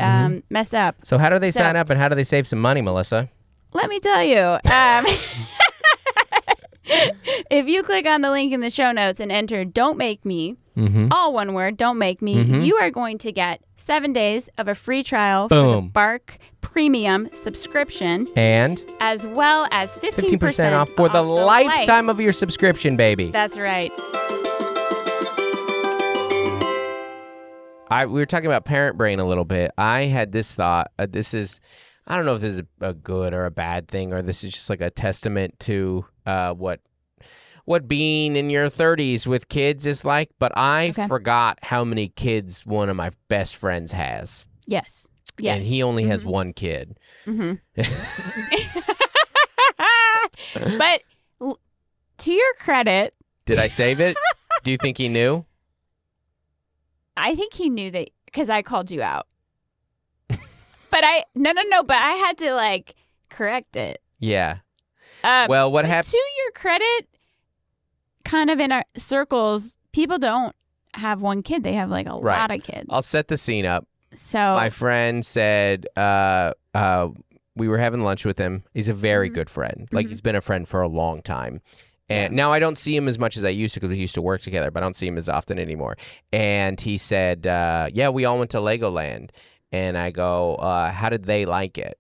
mess up. So how do they sign up? And how do they save some money, Melissa? Let me tell you. If you click on the link in the show notes and enter Don't Make Me, all one word, Don't Make Me, you are going to get 7 days of a free trial for the Bark Premium subscription. And? As well as 15% off for the lifetime of your subscription, baby. That's right. We were talking about parent brain a little bit. I had this thought. I don't know if this is a good or a bad thing, or this is just like a testament to what being in your 30s with kids is like. But I forgot how many kids one of my best friends has. Yes. And he only has one kid. But to your credit. Did I save it? Do you think he knew? I think he knew that because I called you out. But but I had to correct it. Yeah. Well, what happened? To your credit, kind of in our circles, people don't have one kid. They have a lot of kids. I'll set the scene up. So my friend said we were having lunch with him. He's a very good friend. He's been a friend for a long time. And now I don't see him as much as I used to because we used to work together, but I don't see him as often anymore. And he said, we all went to Legoland. And I go, how did they like it?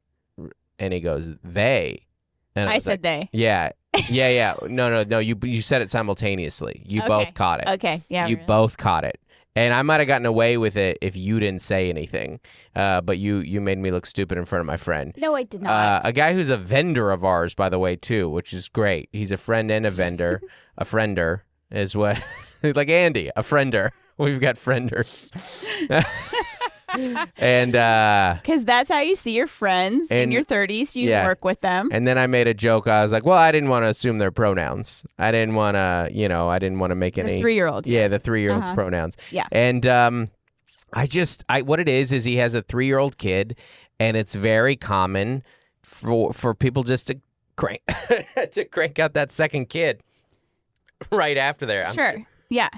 And he goes, they. And I said they. Yeah. Yeah. No. You said it simultaneously. You both caught it. Okay. Yeah. You both caught it. And I might have gotten away with it if you didn't say anything. But you made me look stupid in front of my friend. No, I did not. A guy who's a vendor of ours, by the way, too, which is great. He's a friend and a vendor. A friender is what, like Andy, a friender. We've got frienders. And because that's how you see your friends in your 30s. You work with them. And then I made a joke. I was like, well, I didn't want to assume their pronouns. I didn't want to make any 3-year-old. Yeah, the 3-year-old's pronouns. Yeah. And what it is he has a 3-year-old kid, and it's very common for people just to crank to crank out that second kid right after there. Sure. Yeah.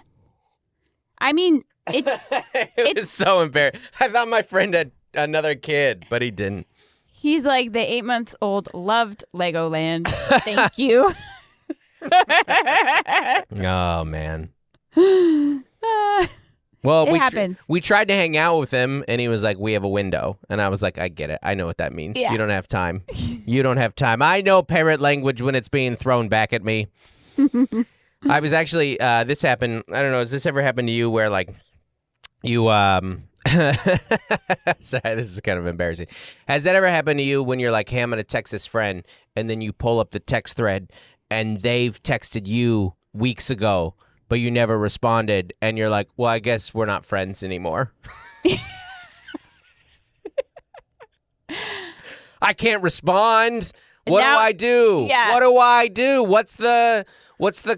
I mean, it was so embarrassing. I thought my friend had another kid, but he didn't. He's like, the 8-month-old loved Legoland. Thank you. Oh, man. Well, it happens. We tried to hang out with him, and he was like, we have a window. And I was like, I get it. I know what that means. Yeah. You don't have time. You don't have time. I know parrot language when it's being thrown back at me. I was actually, this happened, I don't know, has this ever happened to you where, like, you, sorry, this is kind of embarrassing. Has that ever happened to you when you're like, hey, I'm going to text this friend, and then you pull up the text thread, and they've texted you weeks ago, but you never responded, and you're like, well, I guess we're not friends anymore. I can't respond. What do I do? Yeah. What do I do? What's the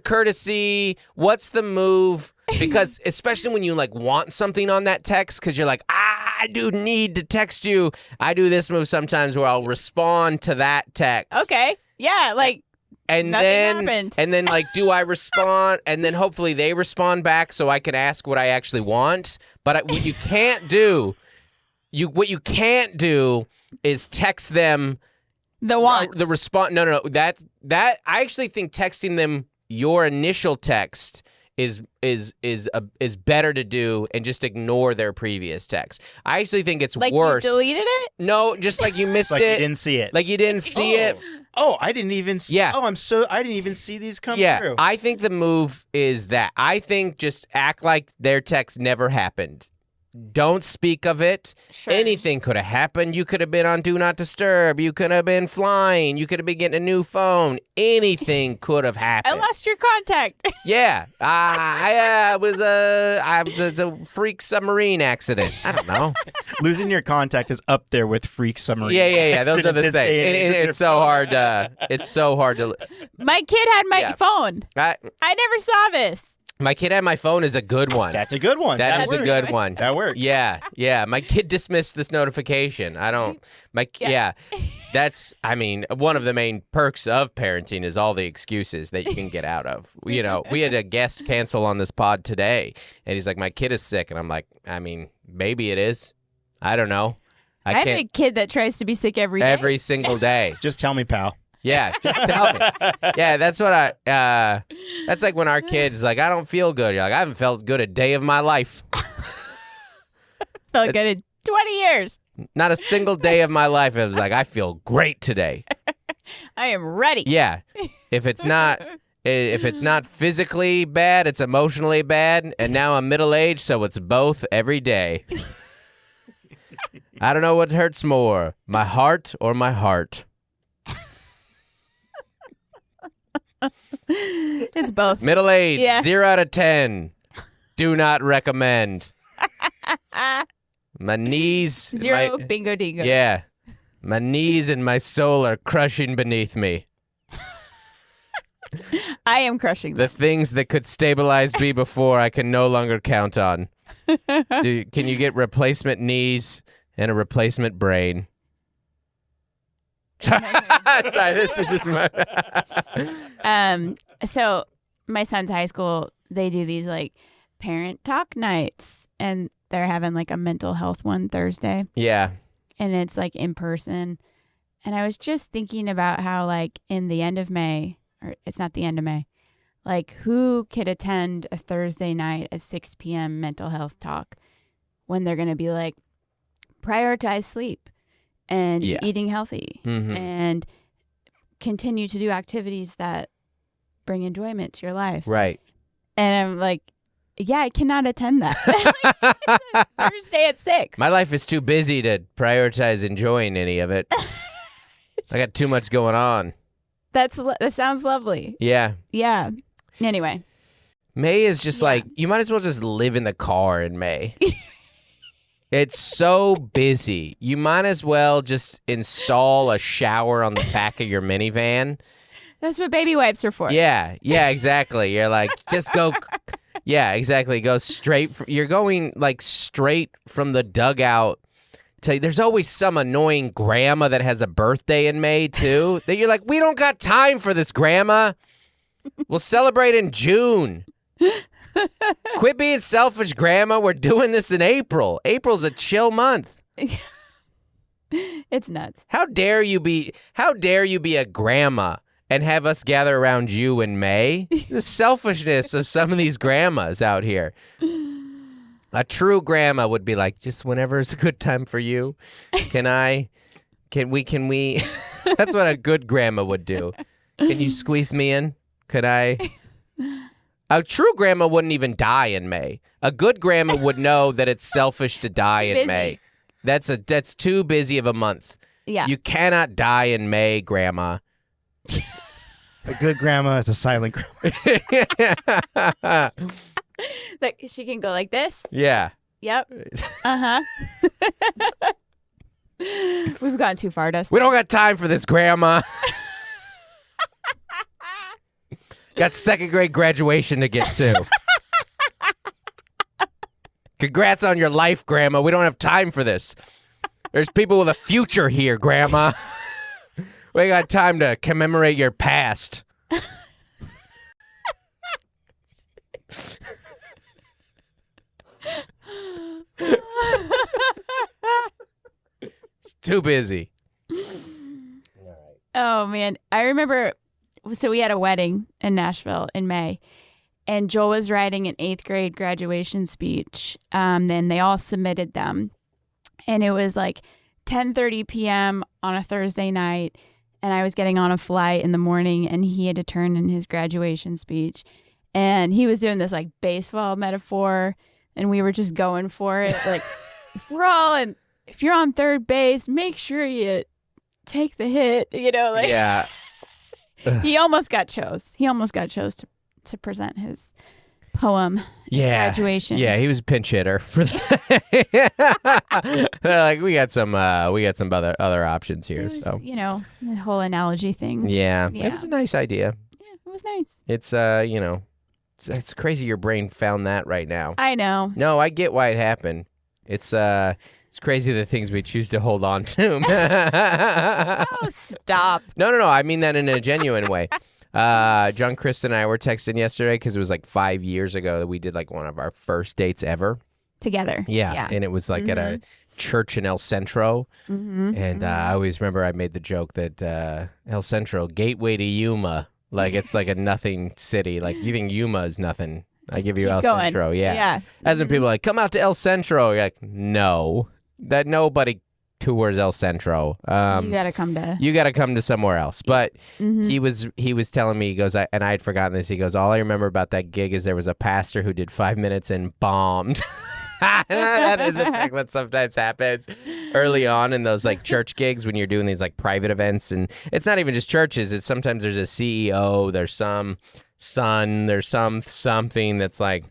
courtesy? What's the move? Because especially when you like want something on that text, because you're like, I do need to text you. I do this move sometimes where I'll respond to that text. Okay. Yeah. Like, and nothing then happened. And then like, do I respond? And then hopefully they respond back so I can ask what I actually want. But what you can't do, what you can't do is text them the want. The response. No. That I actually think texting them your initial text is better to do and just ignore their previous text. I actually think it's like worse. You deleted it? No, just like you missed like it. You didn't see it. Like you didn't see it. Oh, I didn't even see. Yeah. Oh, I didn't even see these come through. I think the move is that. I think just act like their text never happened. Don't speak of it. Sure. Anything could have happened. You could have been on Do Not Disturb. You could have been flying. You could have been getting a new phone. Anything could have happened. I lost your contact. Yeah. I was a freak submarine accident. I don't know. Losing your contact is up there with freak submarine. Yeah. Those are the things. It's so hard. It's so hard to. My kid had my phone. I never saw this. My kid had my phone is a good one. That's a good one. That is works. a good one. That works. Yeah. My kid dismissed this notification. That's, I mean, one of the main perks of parenting is all the excuses that you can get out of. You know, we had a guest cancel on this pod today, and he's like, my kid is sick. And I'm like, I mean, maybe it is. I don't know. I have a kid that tries to be sick every day. Every single day. Just tell me, pal. Yeah, just tell me. Yeah, that's what that's like when our kid's like, I don't feel good. You're like, I haven't felt good a day of my life. Felt good in 20 years. Not a single day of my life. It was like, I feel great today. I am ready. Yeah. If it's not physically bad, it's emotionally bad. And now I'm middle-aged, so it's both every day. I don't know what hurts more, my heart or my heart. It's both. Middle age, 0 out of 10. Do not recommend. My knees. 0 bingo dingo. Yeah. My knees and my soul are crushing beneath me. I am crushing them. The things that could stabilize me before I can no longer count on. Can you get replacement knees and a replacement brain? Sorry, this is just my... So my son's high school, they do these like parent talk nights, and they're having like a mental health one Thursday. Yeah. And it's like in person. And I was just thinking about how like in the end of May, or it's not the end of May, like who could attend a Thursday night at 6 p.m. mental health talk when they're going to be like, prioritize sleep and eating healthy and continue to do activities that bring enjoyment to your life. Right. And I'm like, yeah, I cannot attend that. It's a Thursday at 6. My life is too busy to prioritize enjoying any of it. I got too much going on. That sounds lovely. Yeah. Yeah. Anyway. May is just like, you might as well just live in the car in May. It's so busy. You might as well just install a shower on the back of your minivan. That's what baby wipes are for. Yeah, exactly. You're like, just go. Yeah, exactly. Go straight. You're going like straight from the dugout. There's always some annoying grandma that has a birthday in May too. That you're like, we don't got time for this, grandma. We'll celebrate in June. Quit being selfish, grandma. We're doing this in April. April's a chill month. It's nuts. How dare you be a grandma and have us gather around you in May? The selfishness of some of these grandmas out here. A true grandma would be like, just whenever is a good time for you. Can we? That's what a good grandma would do. Can you squeeze me in? Could I? A true grandma wouldn't even die in May. A good grandma would know that it's selfish to die in May. That's too busy of a month. Yeah. You cannot die in May, grandma. A good grandma is a silent grandma. Like she can go like this. Yeah. Yep. Uh-huh. We've gone too far, Dustin. We don't got time for this, grandma. Got second grade graduation to get to. Congrats on your life, grandma. We don't have time for this. There's people with a future here, grandma. We got time to commemorate your past. It's too busy. Oh, man. I remember, so we had a wedding in Nashville in May, and Joel was writing an 8th grade graduation speech. Then they all submitted them. And it was like 10:30 p.m. on a Thursday night, and I was getting on a flight in the morning, and he had to turn in his graduation speech. And he was doing this like baseball metaphor, and we were just going for it. Like, if you're on third base, make sure you take the hit, like. Yeah. He almost got chose. He almost got chose to present his poem at graduation. Yeah, he was a pinch hitter for that. They're like, we got some other options here. It was, so the whole analogy thing. Yeah, it was a nice idea. Yeah, it was nice. It's it's crazy your brain found that right now. I know. No, I get why it happened. It's crazy the things we choose to hold on to. Oh, stop. No. I mean that in a genuine way. John, Chris, and I were texting yesterday because it was like 5 years ago that we did like one of our first dates ever. Together. Yeah. And it was like at a church in El Centro. Mm-hmm. And I always remember I made the joke that El Centro, gateway to Yuma. Like it's like a nothing city. Like you think Yuma is nothing. I give you El Centro. Yeah. As in people are like, come out to El Centro. You're like, no. That nobody tours El Centro. You gotta come to somewhere else. But he was telling me, he goes, and I had forgotten this. He goes, all I remember about that gig is there was a pastor who did 5 minutes and bombed. That is what sometimes happens early on in those like church gigs when you're doing these like private events, and it's not even just churches. It's sometimes there's a CEO, there's some son, there's something that's like,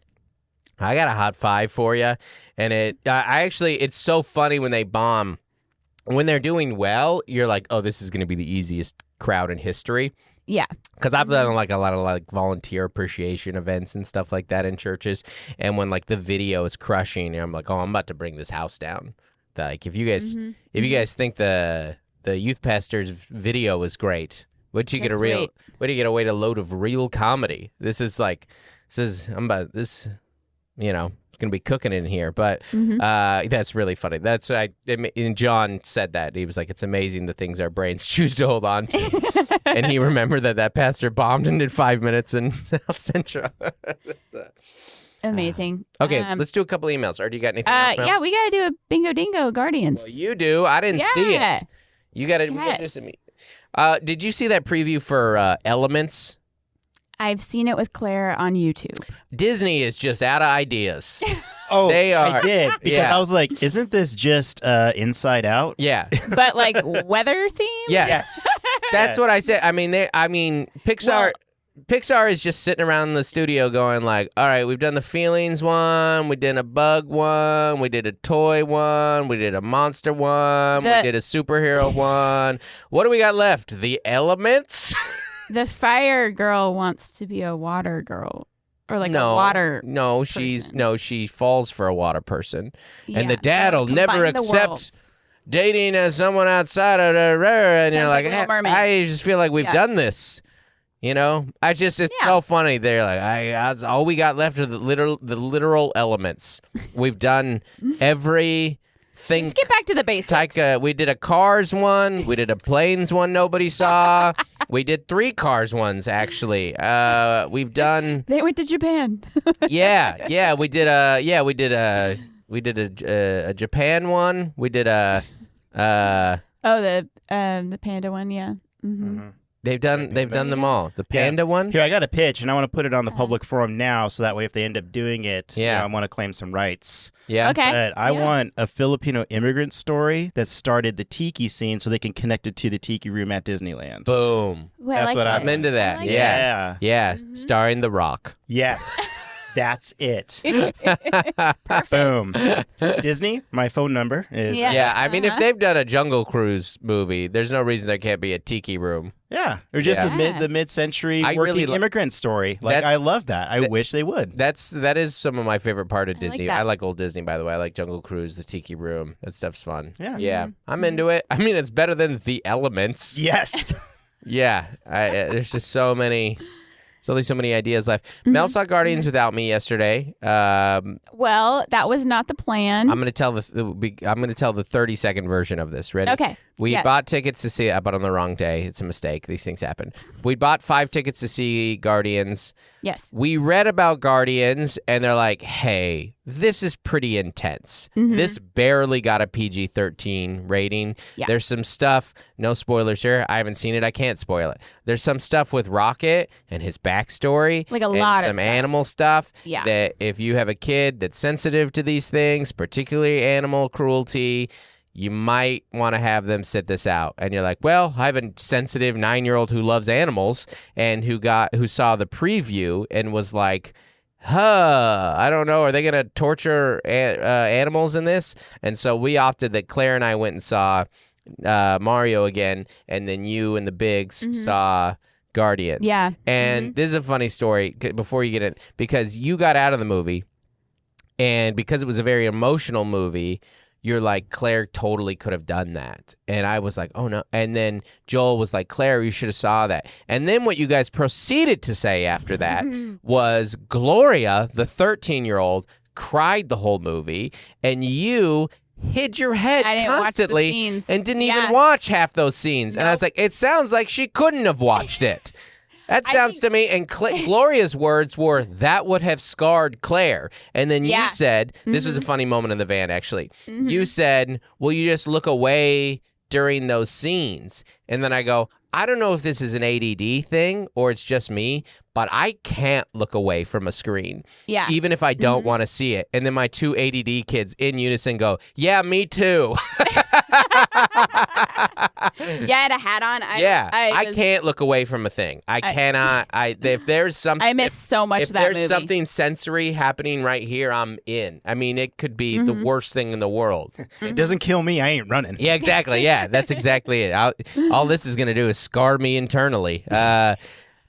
I got a hot five for you. And it's so funny when they bomb. When they're doing well, you're like, oh, this is going to be the easiest crowd in history. Yeah. Because I've done like a lot of like volunteer appreciation events and stuff like that in churches. And when like the video is crushing, I'm like, oh, I'm about to bring this house down. Like if you guys think the youth pastor's video was great, wait till you get a load of real comedy. Going to be cooking in here, but that's really funny. And John said that. He was like, it's amazing the things our brains choose to hold on to. And he remembered that pastor bombed and did 5 minutes in El Centro. Amazing. Okay, let's do a couple emails. Or do you got anything else, Mel? Yeah, we got to do a Bingo Dingo Guardians. Well, you do. I didn't see it. You got to do some. Did you see that preview for Elements? I've seen it with Claire on YouTube. Disney is just out of ideas. Oh, they are. I did because I was like, isn't this just Inside Out? Yeah. But like weather themed? Yeah. Yes. That's what I said. I mean, Pixar. Well, Pixar is just sitting around the studio going like, all right, we've done the feelings one, we did a bug one, we did a toy one, we did a monster one, we did a superhero one. What do we got left? The elements? The fire girl wants to be a water girl. Or like a water person. She falls for a water person. Yeah. And the dad'll never accept dating as someone outside of the and you're like I just feel like we've done this. You know, it's so funny. They're like, all we got left are the literal elements. We've done everything. Let's get back to the basics. We did a Cars one. We did a Planes one nobody saw. We did 3 Cars ones, actually. We've done... They went to Japan. Yeah. We did a Japan one. We did a... the panda one, yeah. Mm-hmm. They've done them all. The panda one? Here, I got a pitch, and I want to put it on the public forum now, so that way if they end up doing it, I want to claim some rights. Yeah. Okay. But I want a Filipino immigrant story that started the tiki scene so they can connect it to the tiki room at Disneyland. Boom. Well, That's what I'm into that. Like Yeah. Mm-hmm. Starring The Rock. Yes. That's it. Boom. Disney, my phone number is... Yeah, I mean, if they've done a Jungle Cruise movie, there's no reason there can't be a tiki room. Yeah, or just the mid-century working immigrant story. Like, I love that. I wish they would. That is some of my favorite part of Disney. Like I like old Disney, by the way. I like Jungle Cruise, the Tiki Room. That stuff's fun. Yeah. Yeah, I'm into it. I mean, it's better than The Elements. Yes. Yeah, there's just so many... There's only so many ideas left. Mel saw Guardians without me yesterday. Well, that was not the plan. I'm going to tell the 30-second version of this. Ready? Okay. We bought tickets to see it, but on the wrong day. It's a mistake. These things happen. We bought 5 tickets to see Guardians. Yes. We read about Guardians, and they're like, hey, this is pretty intense. Mm-hmm. This barely got a PG-13 rating. Yeah. There's some stuff, no spoilers here. I haven't seen it. I can't spoil it. There's some stuff with Rocket and his backstory. Like a lot of some stuff. animal stuff. Yeah. That if you have a kid that's sensitive to these things, particularly animal cruelty, you might want to have them sit this out. And you're like, well, I have a sensitive 9-year-old who loves animals and who saw the preview and was like, I don't know. Are they going to torture animals in this? And so we opted that Claire and I went and saw Mario again, and then you and the Bigs saw Guardians. Yeah. And this is a funny story before you get it, because you got out of the movie, and because it was a very emotional movie, you're like, Claire totally could have done that. And I was like, oh no. And then Joel was like, Claire, you should have saw that. And then what you guys proceeded to say after that was Gloria, the 13-year-old, cried the whole movie, and you hid your head constantly and didn't even watch half those scenes. Nope. And I was like, it sounds like she couldn't have watched it. That sounds to me, and Gloria's words were, that would have scarred Claire. And then you said, this was a funny moment in the van, actually. You said, well, you just look away during those scenes. And then I go, I don't know if this is an ADD thing or it's just me, but I can't look away from a screen, even if I don't want to see it. And then my 2 ADD kids in unison go, yeah, me too. I had a hat on. I can't look away from a thing. I cannot. If there's something, I miss so much of that movie. If there's something sensory happening right here, I'm in. I mean, it could be the worst thing in the world. It doesn't kill me. I ain't running. Yeah, exactly. Yeah, that's exactly it. All this is going to do is scar me internally.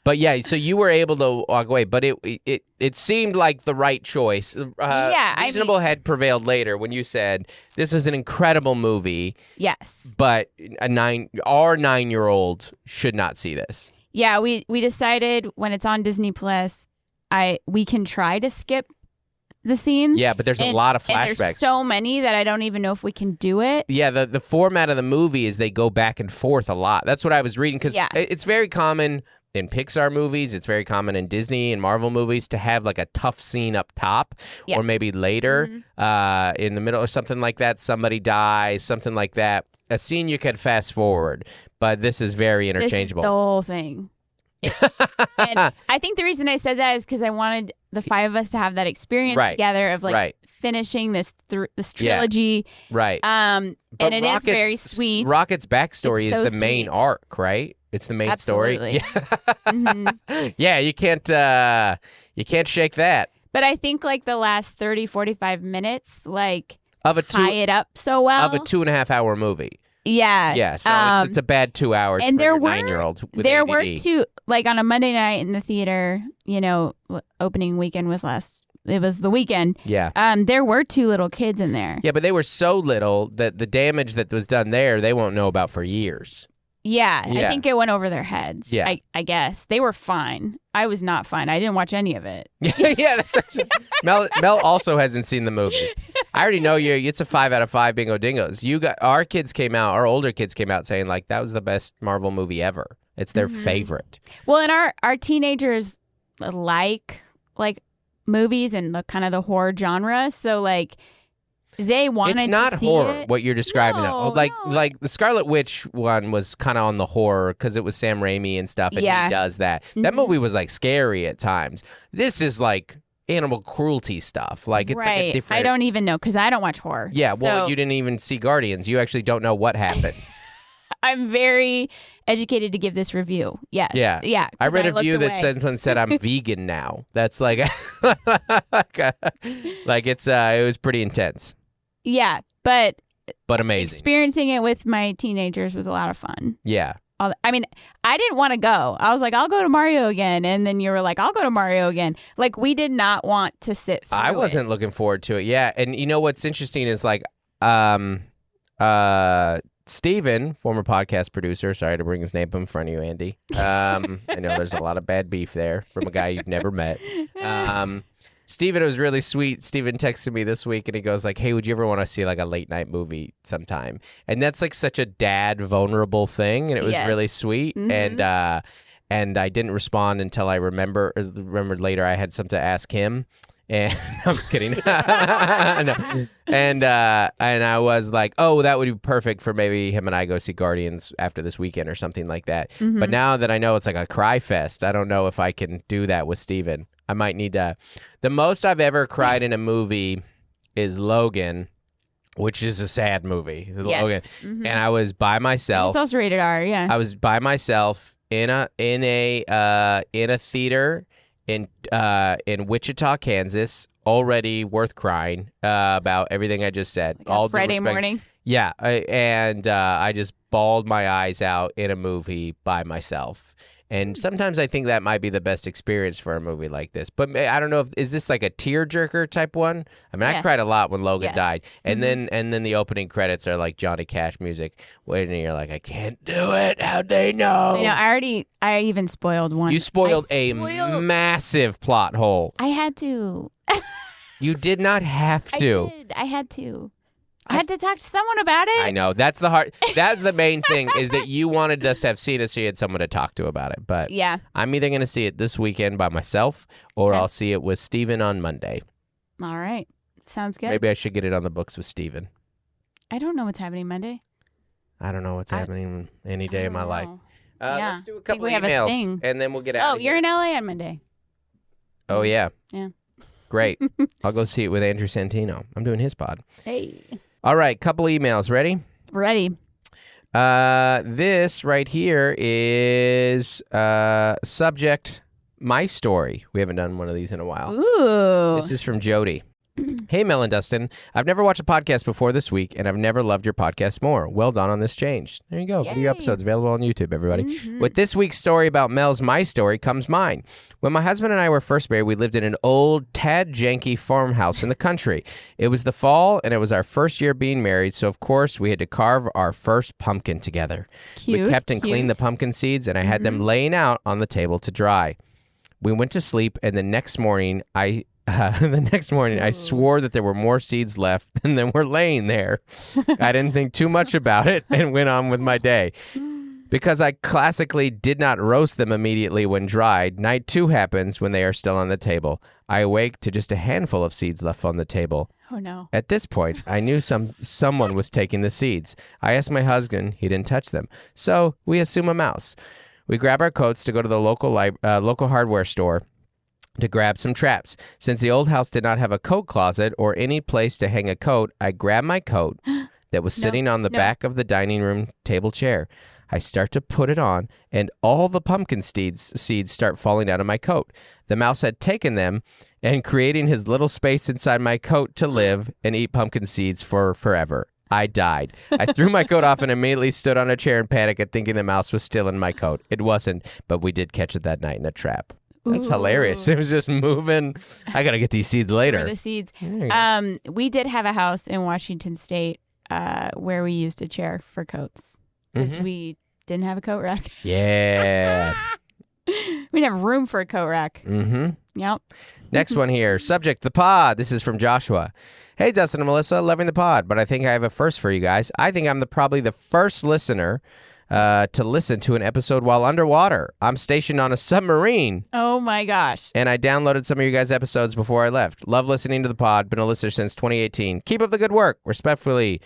But yeah, so you were able to walk away, but it seemed like the right choice. Reasonable had prevailed later when you said this was an incredible movie. Yes, but our 9-year-old should not see this. Yeah, we decided when it's on Disney Plus, we can try to skip the scenes. Yeah, but there's a lot of flashbacks. And there's so many that I don't even know if we can do it. Yeah, the format of the movie is they go back and forth a lot. That's what I was reading, because it's very common in Pixar movies, it's very common in Disney and Marvel movies to have like a tough scene up top or maybe later in the middle or something like that. Somebody dies, something like that. a scene you could fast forward, but this is very interchangeable. This is the whole thing. And I think the reason I said that is because I wanted the five of us to have that experience together of like finishing this trilogy. Yeah. Right. And it is very sweet. Rocket's backstory It's so is the main sweet. arc, right? It's the main story. Absolutely. Yeah. Yeah, you can't shake that. But I think like the last 30, 45 minutes, like tie it up so well. Of a 2.5 hour movie. Yeah. Yeah, so it's a bad 2 hours and for your 9-year-old with There ADD. were two, like on a Monday night in the theater, opening weekend was it was the weekend. Yeah. There were two little kids in there. Yeah, but they were so little that the damage that was done there, they won't know about for years. Yeah, I think it went over their heads. Yeah. I guess. They were fine. I was not fine. I didn't watch any of it. Yeah, that's actually, Mel also hasn't seen the movie. I already know it's a 5 out of 5 Bingo Dingos. Our older kids came out saying like that was the best Marvel movie ever. It's their favorite. Well, and our teenagers like movies and the kind of the horror genre, so like they wanted to see it. It's not horror, what you're describing. No, like the Scarlet Witch one was kind of on the horror because it was Sam Raimi and stuff, and he does that. That movie was like scary at times. This is like animal cruelty stuff. Like it's like a different. I don't even know because I don't watch horror. Yeah, well, you didn't even see Guardians. You actually don't know what happened. I'm very educated to give this review. Yes. Yeah. Yeah. I read a review that said I'm vegan now. That's like like it was pretty intense. Yeah, but amazing. Experiencing it with my teenagers was a lot of fun. Yeah. I mean, I didn't want to go. I was like, I'll go to Mario again. And then you were like, I'll go to Mario again. Like, we did not want to sit through I wasn't looking forward to it. Yeah. And you know what's interesting is like, Steven, former podcast producer, sorry to bring his name up in front of you, Andy. I know there's a lot of bad beef there from a guy you've never met. Steven was really sweet. Steven texted me this week and he goes like, hey, would you ever want to see like a late night movie sometime? And that's like such a dad vulnerable thing. And it was really sweet. And I didn't respond until I remembered later I had something to ask him. And I'm just kidding. No. And I was like, oh, that would be perfect for maybe him and I go see Guardians after this weekend or something like that. But now that I know it's like a cry fest, I don't know if I can do that with Steven. I might need to. The most I've ever cried in a movie is Logan, which is a sad movie. Yes. Logan. And I was by myself. It's also rated R, yeah. I was by myself in a theater in Wichita, Kansas, already worth crying about everything I just said. Like all Friday morning. Yeah, and I just bawled my eyes out in a movie by myself. And sometimes I think that might be the best experience for a movie like this. But I don't know is this like a tearjerker type one? I mean, I cried a lot when Logan died, and then the opening credits are like Johnny Cash music. Wait, and you're like, I can't do it. How'd they know? You know, I even spoiled one. You spoiled a massive plot hole. I had to. You did not have to. I had to. I had to talk to someone about it. I know. That's the main thing is that you wanted us to have seen it so you had someone to talk to about it. But yeah. I'm either going to see it this weekend by myself or I'll see it with Steven on Monday. All right. Sounds good. Maybe I should get it on the books with Steven. I don't know what's happening Monday. I don't know what's happening any day of my life. Let's do a couple of emails and then we'll get out of here. Oh, you're in LA on Monday. Oh, yeah. Yeah. Great. I'll go see it with Andrew Santino. I'm doing his pod. Hey. All right, couple emails. Ready? Ready. This right here is subject, my story. We haven't done one of these in a while. Ooh. This is from Jody. Hey, Mel and Dustin. I've never watched a podcast before this week, and I've never loved your podcast more. Well done on this change. There you go. Yay. Video episodes available on YouTube, everybody. With this week's story about Mel's My Story comes mine. When my husband and I were first married, we lived in an old, tad janky farmhouse in the country. It was the fall, and it was our first year being married, so of course we had to carve our first pumpkin together. Cute, we kept and cleaned the pumpkin seeds, and I had them laying out on the table to dry. We went to sleep, and the next morning I swore that there were more seeds left than were laying there. I didn't think too much about it and went on with my day. Because I classically did not roast them immediately when dried, night 2 happens when they are still on the table. I awake to just a handful of seeds left on the table. Oh, no. At this point, I knew someone was taking the seeds. I asked my husband. He didn't touch them. So we assume a mouse. We grab our coats to go to the local hardware store to grab some traps. Since the old house did not have a coat closet or any place to hang a coat, I grabbed my coat that was sitting on the back of the dining room table chair. I start to put it on, and all the pumpkin seeds start falling out of my coat. The mouse had taken them and creating his little space inside my coat to live and eat pumpkin seeds for forever. I died. I threw my coat off and immediately stood on a chair in panic at thinking the mouse was still in my coat. It wasn't, but we did catch it that night in a trap. That's hilarious. It was just moving. I got to get these seeds later. For the seeds. We did have a house in Washington State where we used a chair for coats because we didn't have a coat rack. Yeah. We didn't have room for a coat rack. Yep. Next one here. Subject, the pod. This is from Joshua. Hey, Dustin and Melissa, loving the pod, but I think I have a first for you guys. I think I'm probably the first listener to listen to an episode while underwater. I'm stationed on a submarine. Oh, my gosh. And I downloaded some of you guys' episodes before I left. Love listening to the pod. Been a listener since 2018. Keep up the good work. Respectfully,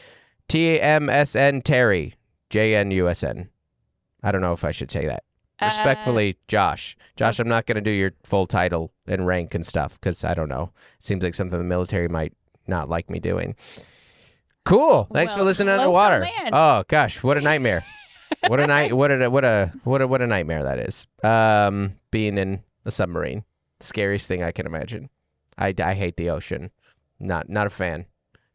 TMSN Terry, JNUSN. I don't know if I should say that. Respectfully, Josh. Josh, I'm not going to do your full title and rank and stuff because I don't know. Seems like something the military might not like me doing. Cool. Thanks for listening underwater. Oh gosh, what a nightmare. What a night. What a nightmare that is. Being in a submarine. Scariest thing I can imagine. I hate the ocean. Not a fan.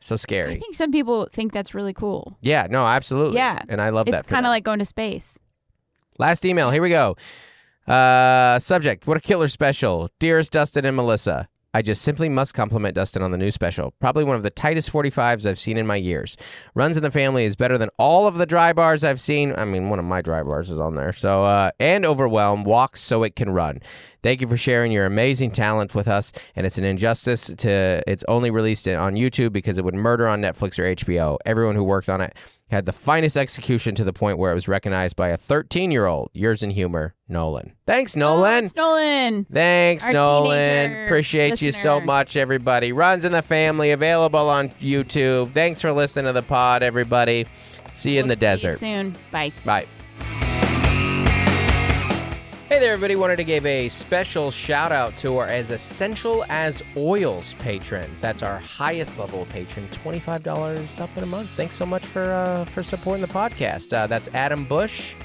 So scary. I think some people think that's really cool. Yeah, no, absolutely. Yeah. And I love that. It's kind of like going to space. Last email. Here we go. Subject. What a killer special. Dearest Dustin and Melissa. I just simply must compliment Dustin on the new special. Probably one of the tightest 45s I've seen in my years. Runs in the Family is better than all of the dry bars I've seen. I mean, one of my dry bars is on there. So, and Overwhelm walks so it can run. Thank you for sharing your amazing talent with us. And it's an injustice to it's only released on YouTube because it would murder on Netflix or HBO. Everyone who worked on it had the finest execution to the point where it was recognized by a 13-year-old. Yours in humor, Nolan. Thanks, Nolan. Oh, it's Nolan. Thanks, Our Nolan. Appreciate listener. you so much, everybody. Runs in the Family, available on YouTube. Thanks for listening to the pod, everybody. See you in the desert. See you soon. Bye. Bye. Hey there, everybody. Wanted to give a special shout out to our As Essential as Oils patrons. That's our highest level of patron, $25 up in a month. Thanks so much for supporting the podcast. That's Adam Bush,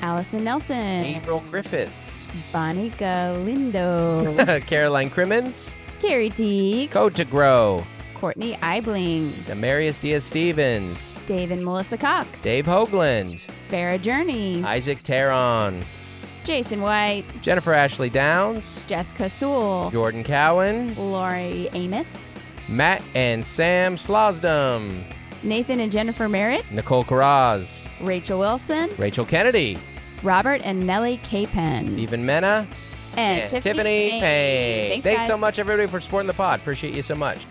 Allison Nelson, Averill Griffiths, Bonnie Galindo, Caroline Crimmins, Carrie T, Code to Grow, Courtney Eibling, Demarius Diaz-Stevens, Dave and Melissa Cox, Dave Hoagland, Farrah Journey, Isaac Terron, Jason White, Jennifer Ashley Downs, Jessica Sewell, Jordan Cowan, Lori Amos, Matt and Sam Slosdom, Nathan and Jennifer Merritt, Nicole Carraz, Rachel Wilson, Rachel Kennedy, Robert and Nellie Capen, Stephen Mena, and Tiffany Payne. Payne. Thanks So much, everybody, for supporting the pod. Appreciate you so much.